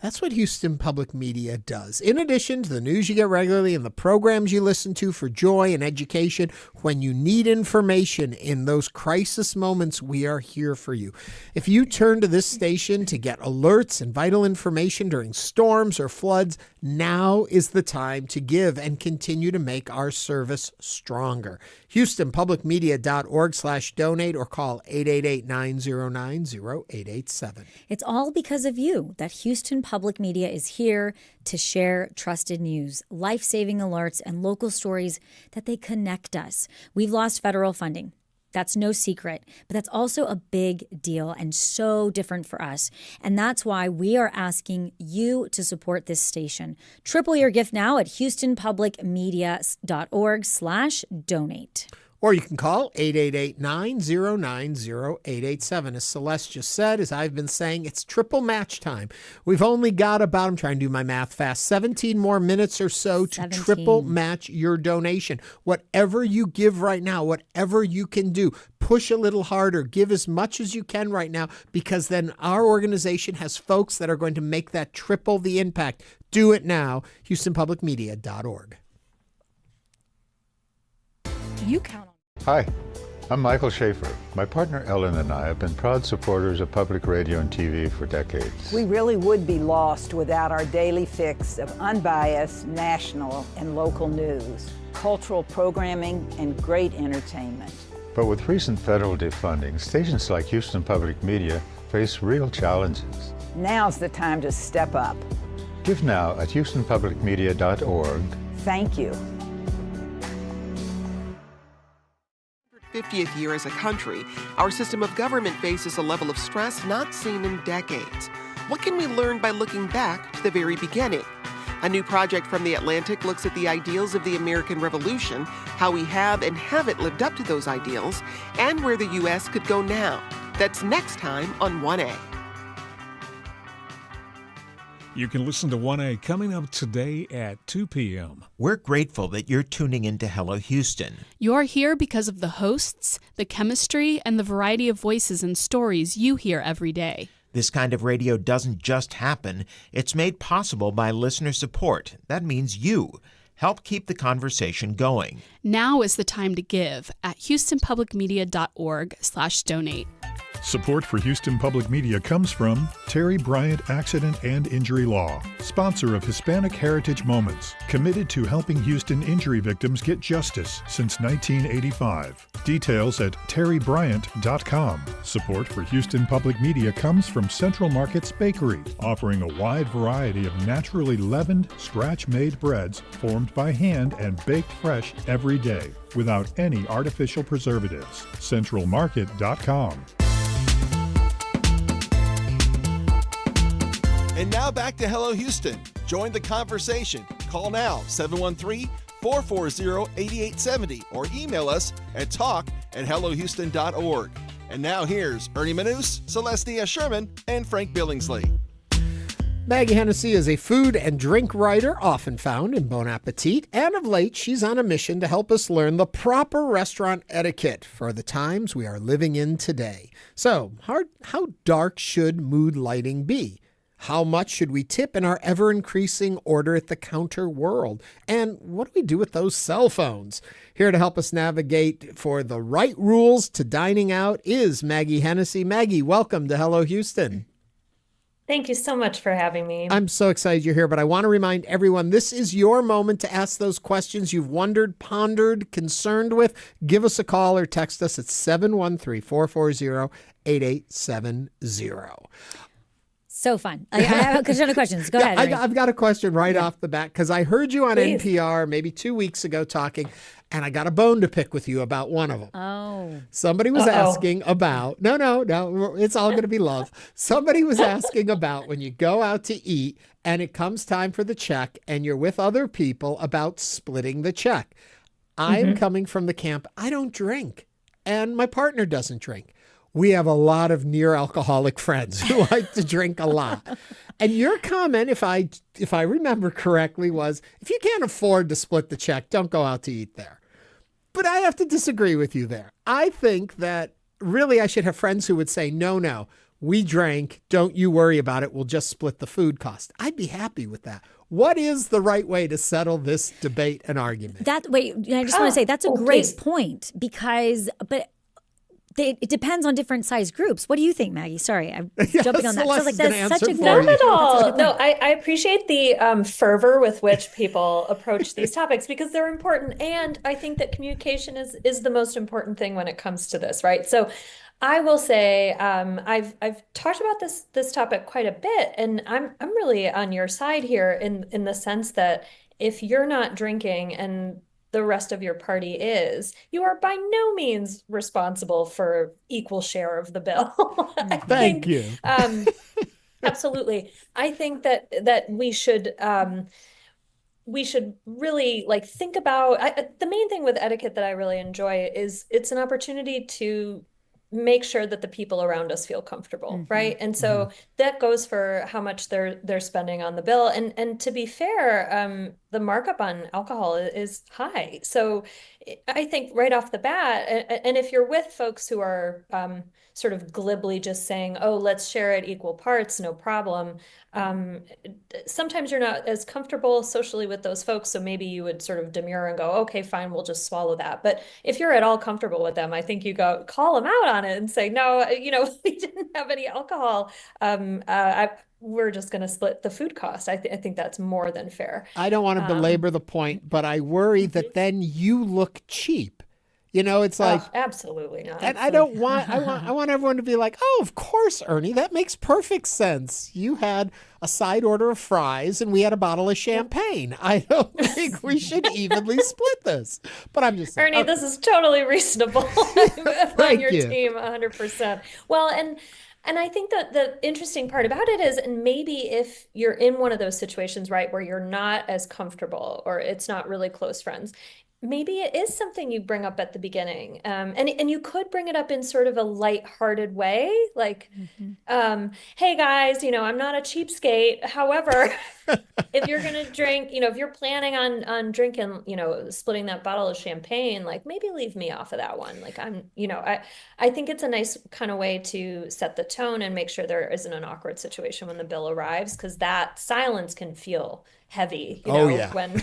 S1: That's what Houston Public Media does. In addition to the news you get regularly and the programs you listen to for joy and education, when you need information in those crisis moments, we are here for you. If you turn to this station to get alerts and vital information during storms or floods, now is the time to give and continue to make our service stronger. HoustonPublicMedia.org/donate or call 888-909-0887.
S2: It's all because of you that Houston Public Media is here to share trusted news, life-saving alerts, and local stories that they connect us. We've lost federal funding. That's no secret, but that's also a big deal and so different for us. And that's why we are asking you to support this station. Triple your gift now at HoustonPublicMedia.org/donate.
S1: Or you can call 888-909-0887. As Celeste just said, as I've been saying, it's triple match time. We've only got about, I'm trying to do my math fast, 17 more minutes or so to triple match your donation. Whatever you give right now, whatever you can do, push a little harder, give as much as you can right now, because then our organization has folks that are going to make that triple the impact. Do it now. HoustonPublicMedia.org.
S6: You count on.
S7: Hi, I'm Michael Schaefer. My partner Ellen and I have been proud supporters of public radio and TV for decades.
S8: We really would be lost without our daily fix of unbiased national and local news, cultural programming, and great entertainment.
S7: But with recent federal defunding, stations like Houston Public Media face real challenges.
S8: Now's the time to step up.
S7: Give now at HoustonPublicMedia.org.
S8: Thank you.
S9: 50th year as a country, our system of government faces a level of stress not seen in decades. What can we learn by looking back to the very beginning? A new project from The Atlantic looks at the ideals of the American Revolution, how we have and haven't lived up to those ideals, and where the U.S. could go now. That's next time on 1A.
S21: You can listen to 1A coming up today at 2 p.m.
S24: We're grateful that you're tuning in to Hello Houston.
S25: You're here because of the hosts, the chemistry, and the variety of voices and stories you hear every day.
S24: This kind of radio doesn't just happen. It's made possible by listener support. That means you. Help keep the conversation going.
S25: Now is the time to give at HoustonPublicMedia.org/donate.
S20: Support for Houston Public Media comes from Terry Bryant Accident and Injury Law, sponsor of Hispanic Heritage Moments, committed to helping Houston injury victims get justice since 1985. Details at terrybryant.com. Support for Houston Public Media comes from Central Markets Bakery, offering a wide variety of naturally leavened, scratch-made breads formed by hand and baked fresh every day without any artificial preservatives. CentralMarket.com.
S13: And now back to Hello Houston. Join the conversation. Call now, 713-440-8870, or email us at talk@hellohouston.org. And now here's Ernie Manous, Celestia Sherman, and Frank Billingsley.
S1: Maggie Hennessy is a food and drink writer often found in Bon Appetit, and of late she's on a mission to help us learn the proper restaurant etiquette for the times we are living in today. So, how dark should mood lighting be? How much should we tip in our ever-increasing order-at-the-counter world? And what do we do with those cell phones? Here to help us navigate for the right rules to dining out is Maggie Hennessy. Maggie, welcome to Hello Houston.
S26: Thank you so much for having me.
S1: I'm so excited you're here, but I want to remind everyone this is your moment to ask those questions you've wondered, pondered, concerned with. Give us a call or text us at 713-440-8870.
S2: So fun. I have a ton of questions. Go ahead.
S1: I've got a question right off the bat because I heard you on NPR maybe 2 weeks ago talking, and I got a bone to pick with you about one of them.
S2: Oh.
S1: Somebody was asking about, no, it's all going to be love. Somebody was asking about when you go out to eat and it comes time for the check and you're with other people about splitting the check. I'm coming from the camp, I don't drink, and my partner doesn't drink. We have a lot of near alcoholic friends who like to drink a lot. And your comment, if I remember correctly, was if you can't afford to split the check, don't go out to eat there. But I have to disagree with you there. I think that really I should have friends who would say, no, we drank. Don't you worry about it. We'll just split the food cost. I'd be happy with that. What is the right way to settle this debate and argument?
S2: I just want to say that's a great point because, it depends on different size groups. What do you think, Maggie? Sorry, I'm jumping on that. So that's such a
S26: Not at all. No, I appreciate the fervor with which people approach these topics because they're important, and I think that communication is the most important thing when it comes to this, right? So, I will say I've talked about this topic quite a bit, and I'm really on your side here in the sense that if you're not drinking and the rest of your party is, you are by no means responsible for equal share of the bill.
S1: Thank you.
S26: Absolutely. I think that we should we should really like think about, the main thing with etiquette that I really enjoy is it's an opportunity to make sure that the people around us feel comfortable, right? And so that goes for how much they're spending on the bill. And to be fair, the markup on alcohol is high. So I think right off the bat, and if you're with folks who are sort of glibly just saying, oh, let's share it equal parts, no problem. Sometimes you're not as comfortable socially with those folks. So maybe you would sort of demur and go, okay, fine, we'll just swallow that. But if you're at all comfortable with them, I think you go call them out on it and say, no, we didn't have any alcohol. We're just going to split the food cost. I think that's more than fair.
S1: I don't want to belabor the point, but I worry that then you look cheap. It's like,
S26: absolutely not.
S1: And I want everyone to be like, oh, of course, Ernie, that makes perfect sense. You had a side order of fries and we had a bottle of champagne. I don't think we should evenly split this. But I'm just saying,
S26: Ernie, this is totally reasonable. I'm on your team 100%. Well, and I think that the interesting part about it is, and maybe if you're in one of those situations, right, where you're not as comfortable or it's not really close friends, maybe it is something you bring up at the beginning. And you could bring it up in sort of a lighthearted way, like, hey guys, I'm not a cheapskate. However, if you're going to drink, if you're planning on drinking, splitting that bottle of champagne, like maybe leave me off of that one. Like I think it's a nice kind of way to set the tone and make sure there isn't an awkward situation when the bill arrives, because that silence can feel heavy, when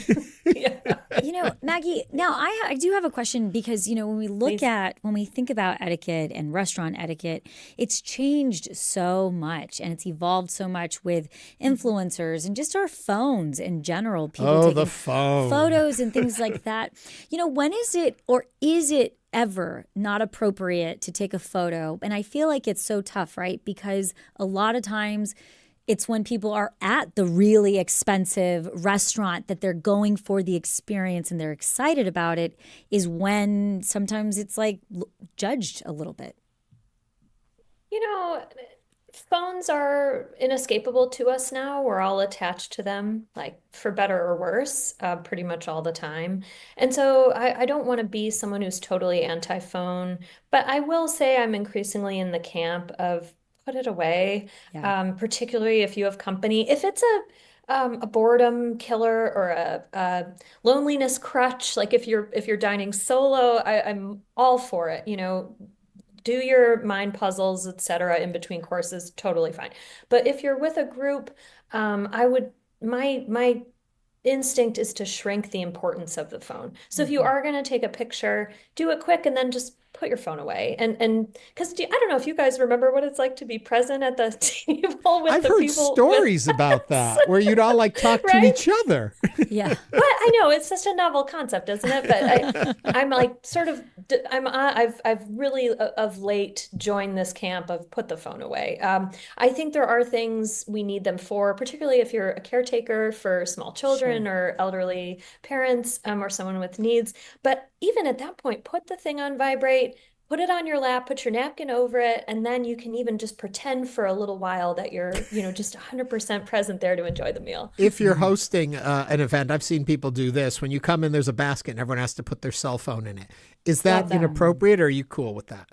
S2: Maggie, now I do have a question, because when we think about etiquette and restaurant etiquette, it's changed so much and it's evolved so much with influencers and just our phones in general, people taking
S1: the phone
S2: photos and things like that. When is it, or is it ever not appropriate to take a photo? And I feel like it's so tough, right? Because a lot of times it's when people are at the really expensive restaurant that they're going for the experience and they're excited about it, is when sometimes it's like judged a little bit.
S26: Phones are inescapable to us now. We're all attached to them, like for better or worse, pretty much all the time. And so I don't want to be someone who's totally anti-phone, but I will say I'm increasingly in the camp of put it away, particularly if you have company. If it's a boredom killer or a loneliness crutch, like if you're dining solo, I'm all for it. Do your mind puzzles, etc., in between courses, totally fine. But if you're with a group, my instinct is to shrink the importance of the phone. So if you are going to take a picture, do it quick and then just put your phone away. And because I don't know if you guys remember what it's like to be present at the table with
S1: I've
S26: the
S1: heard
S26: people.
S1: stories about that where you'd all like talk to each other.
S2: Yeah.
S26: But I know it's such a novel concept, isn't it? But I'm like sort of, I've really of late joined this camp of put the phone away. I think there are things we need them for, particularly if you're a caretaker for small children or elderly parents, or someone with needs. But even at that point, put the thing on vibrate, put it on your lap, put your napkin over it, and then you can even just pretend for a little while that you're, just 100% present there to enjoy the meal.
S1: If you're hosting an event, I've seen people do this. When you come in, there's a basket and everyone has to put their cell phone in it. Is that inappropriate, or are you cool with that?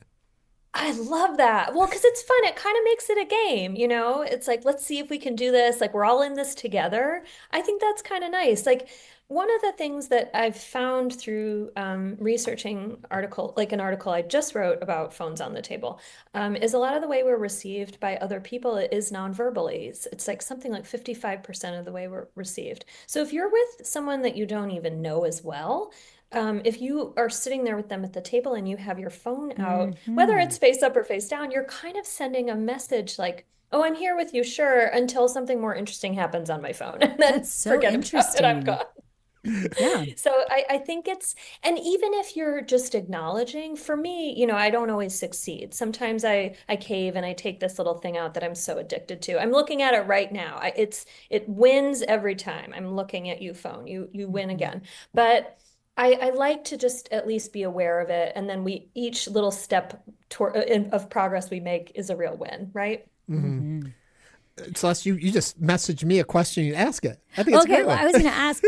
S26: I love that. Well, because it's fun. It kind of makes it a game, It's like, let's see if we can do this. Like, we're all in this together. I think that's kind of nice. Like, one of the things that I've found through researching an article I just wrote about phones on the table, is a lot of the way we're received by other people is non-verbally. It's like something like 55% of the way we're received. So if you're with someone that you don't even know as well, if you are sitting there with them at the table and you have your phone out, whether it's face up or face down, you're kind of sending a message like, oh, I'm here with you, sure, until something more interesting happens on my phone. And then
S2: That's so interesting.
S26: I'm gone.
S2: Yeah.
S26: So I think and even if you're just acknowledging, for me, I don't always succeed. Sometimes I cave and I take this little thing out that I'm so addicted to. I'm looking at it right now. It wins every time. I'm looking at you, phone. You win again. But I like to just at least be aware of it. And then each little step of progress we make is a real win, right?
S1: Mm-hmm. Celeste, you just messaged me a question. You ask it. I think it's
S2: okay.
S1: a great
S2: Well,
S1: one.
S2: I was going to ask: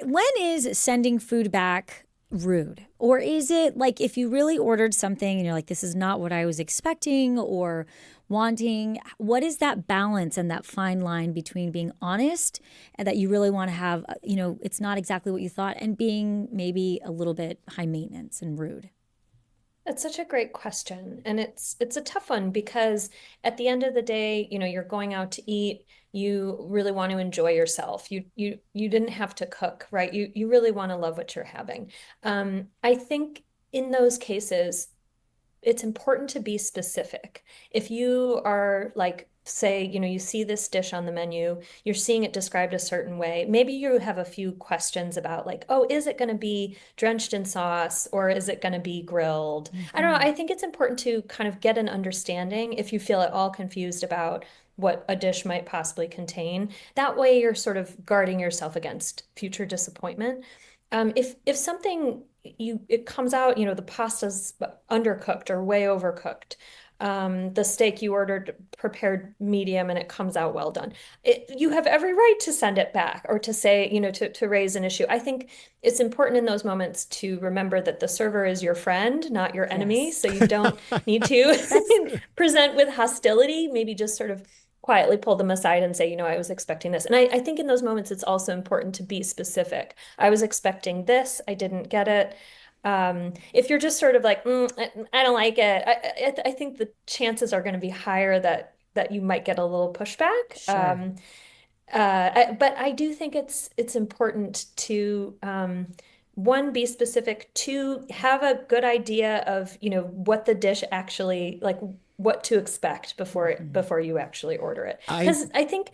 S2: when is sending food back rude, or is it like if you really ordered something and you're like, this is not what I was expecting or wanting? What is that balance and that fine line between being honest and that you really want to have, it's not exactly what you thought, and being maybe a little bit high maintenance and rude?
S26: That's such a great question. And it's a tough one because at the end of the day, you're going out to eat, you really want to enjoy yourself. You didn't have to cook, right? You really want to love what you're having. I think in those cases, it's important to be specific. If you are like, say, you see this dish on the menu, you're seeing it described a certain way. Maybe you have a few questions about like, oh, is it going to be drenched in sauce or is it going to be grilled? I don't know. I think it's important to kind of get an understanding if you feel at all confused about what a dish might possibly contain. That way you're sort of guarding yourself against future disappointment. If something it comes out, the pasta's undercooked or way overcooked. The steak you ordered prepared medium and it comes out well done. You have every right to send it back or to say, to raise an issue. I think it's important in those moments to remember that the server is your friend, not your enemy.
S2: Yes.
S26: So you don't need to present with hostility, maybe just sort of quietly pull them aside and say, I was expecting this. And I think in those moments, it's also important to be specific. I was expecting this, I didn't get it. If you're just sort of like, I don't like it, I think the chances are going to be higher that you might get a little pushback.
S2: Sure.
S26: But I do think it's important to, one, be specific, two, have a good idea of, what the dish actually, like what to expect before you actually order it. Because I think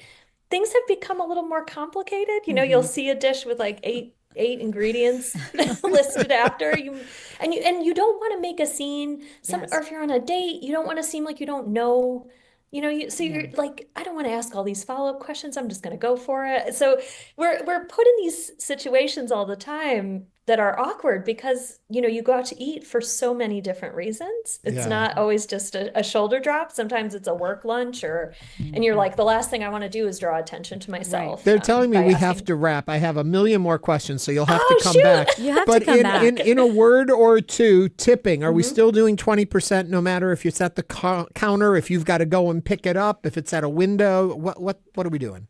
S26: things have become a little more complicated. You'll see a dish with like eight ingredients listed after you, and you don't want to make a scene. Or if you're on a date, you don't want to seem like you don't know. You're like, I don't want to ask all these follow-up questions. I'm just going to go for it. So we're put in these situations all the time that are awkward because, you go out to eat for so many different reasons. It's not always just a shoulder drop. Sometimes it's a work lunch and you're like, the last thing I want to do is draw attention to myself.
S1: Right. They're telling me we have to wrap. I have a million more questions, so you'll have to come back.
S2: You have to come back.
S1: In a word or two, tipping, are we still doing 20% no matter if it's at the counter, if you've got to go and pick it up, if it's at a window? What are we doing?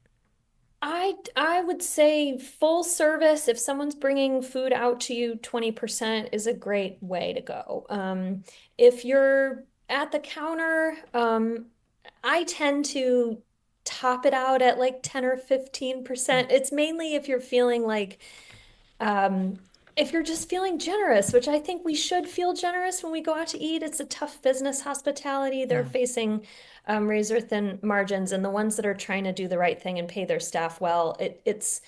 S26: I would say full service, if someone's bringing food out to you, 20% is a great way to go. If you're at the counter, I tend to top it out at like 10 or 15%. It's mainly if you're feeling like, if you're just feeling generous, which I think we should feel generous when we go out to eat. It's a tough business, hospitality. They're facing razor thin margins, and the ones that are trying to do the right thing and pay their staff well, it's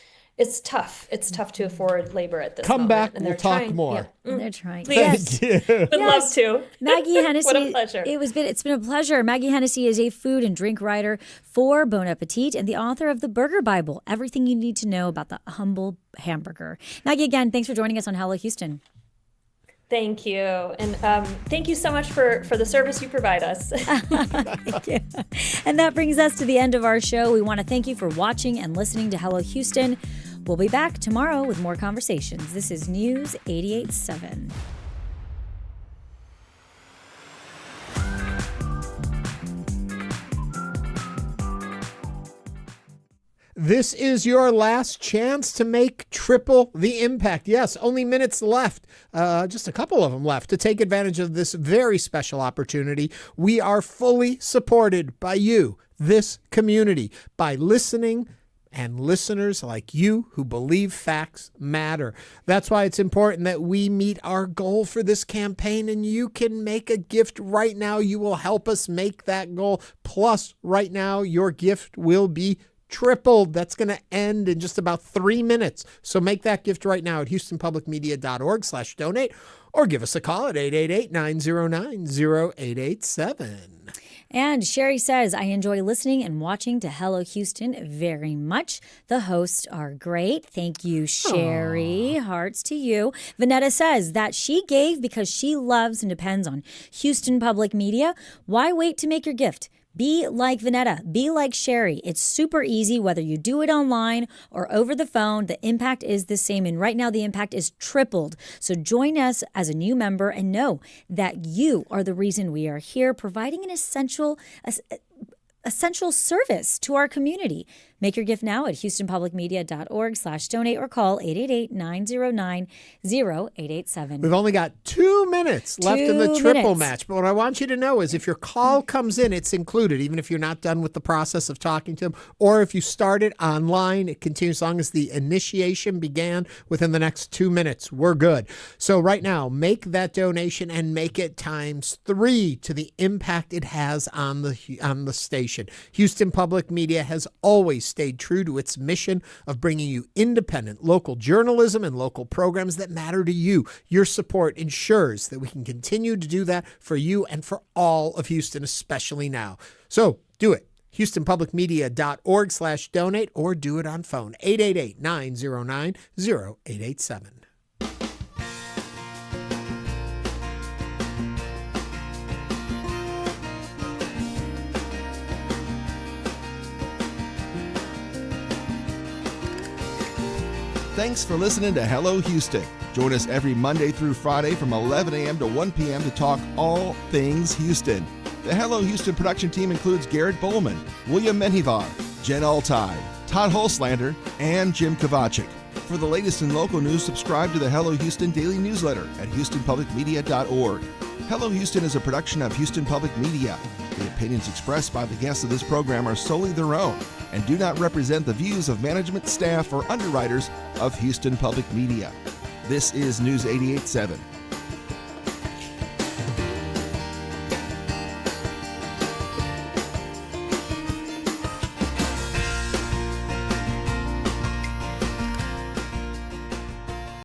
S26: tough. It's tough to afford labor at this moment.
S1: Come back,
S26: and
S1: we'll talk more.
S2: Yeah. They're trying.
S26: Yes.
S1: Thank you.
S26: Would love to.
S2: Maggie Hennessy.
S26: What a pleasure.
S2: It's been a pleasure. Maggie Hennessy is a food and drink writer for Bon Appetit and the author of the Burger Bible, everything you need to know about the humble hamburger. Maggie, again, thanks for joining us on Hello Houston.
S26: Thank you. And thank you so much for the service you provide us.
S2: Thank you. And that brings us to the end of our show. We want to thank you for watching and listening to Hello Houston. We'll be back tomorrow with more conversations. This is News 88.7.
S1: This is your last chance to make triple the impact. Yes, only minutes left, just a couple of them left to take advantage of this very special opportunity. We are fully supported by you, this community, by listening and listeners like you who believe facts matter. That's why it's important that we meet our goal for this campaign, and you can make a gift right now. You will help us make that goal. Plus, right now, your gift will be tripled. That's going to end in just about 3 minutes. So make that gift right now at HoustonPublicMedia.org/donate or give us a call at 888-909-0887.
S2: And Sherry says, I enjoy listening and watching to Hello Houston very much. The hosts are great. Thank you, Sherry. Aww. Hearts to you. Vanetta says that she gave because she loves and depends on Houston Public Media. Why wait to make your gift? Be like Vanetta. Be like Sherry. It's super easy, whether you do it online or over the phone. The impact is the same. And right now, the impact is tripled. So join us as a new member and know that you are the reason we are here, providing an essential service to our community. Make your gift now at houstonpublicmedia.org/donate or call 888-909-0887.
S1: We've only got 2 minutes left in the triple match. But what I want you to know is if your call comes in, it's included, even if you're not done with the process of talking to them. Or if you started online, it continues as long as the initiation began within the next 2 minutes. We're good. So right now, make that donation and make it ×3 to the impact it has on the station. Houston Public Media has always stayed true to its mission of bringing you independent local journalism and local programs that matter to you. Your support ensures that we can continue to do that for you and for all of Houston, especially now. So do it. HoustonPublicMedia.org/donate or do it on phone. 888-909-0887.
S13: Thanks for listening to Hello Houston. Join us every Monday through Friday from 11 a.m. to 1 p.m. to talk all things Houston. The Hello Houston production team includes Garrett Bowman, William Menjivar, Jen Altai, Todd Holslander, and Jim Kovacic. For the latest in local news, subscribe to the Hello Houston daily newsletter at houstonpublicmedia.org. Hello Houston is a production of Houston Public Media. The opinions expressed by the guests of this program are solely their own and do not represent the views of management, staff, or underwriters of Houston Public Media. This is News 88.7.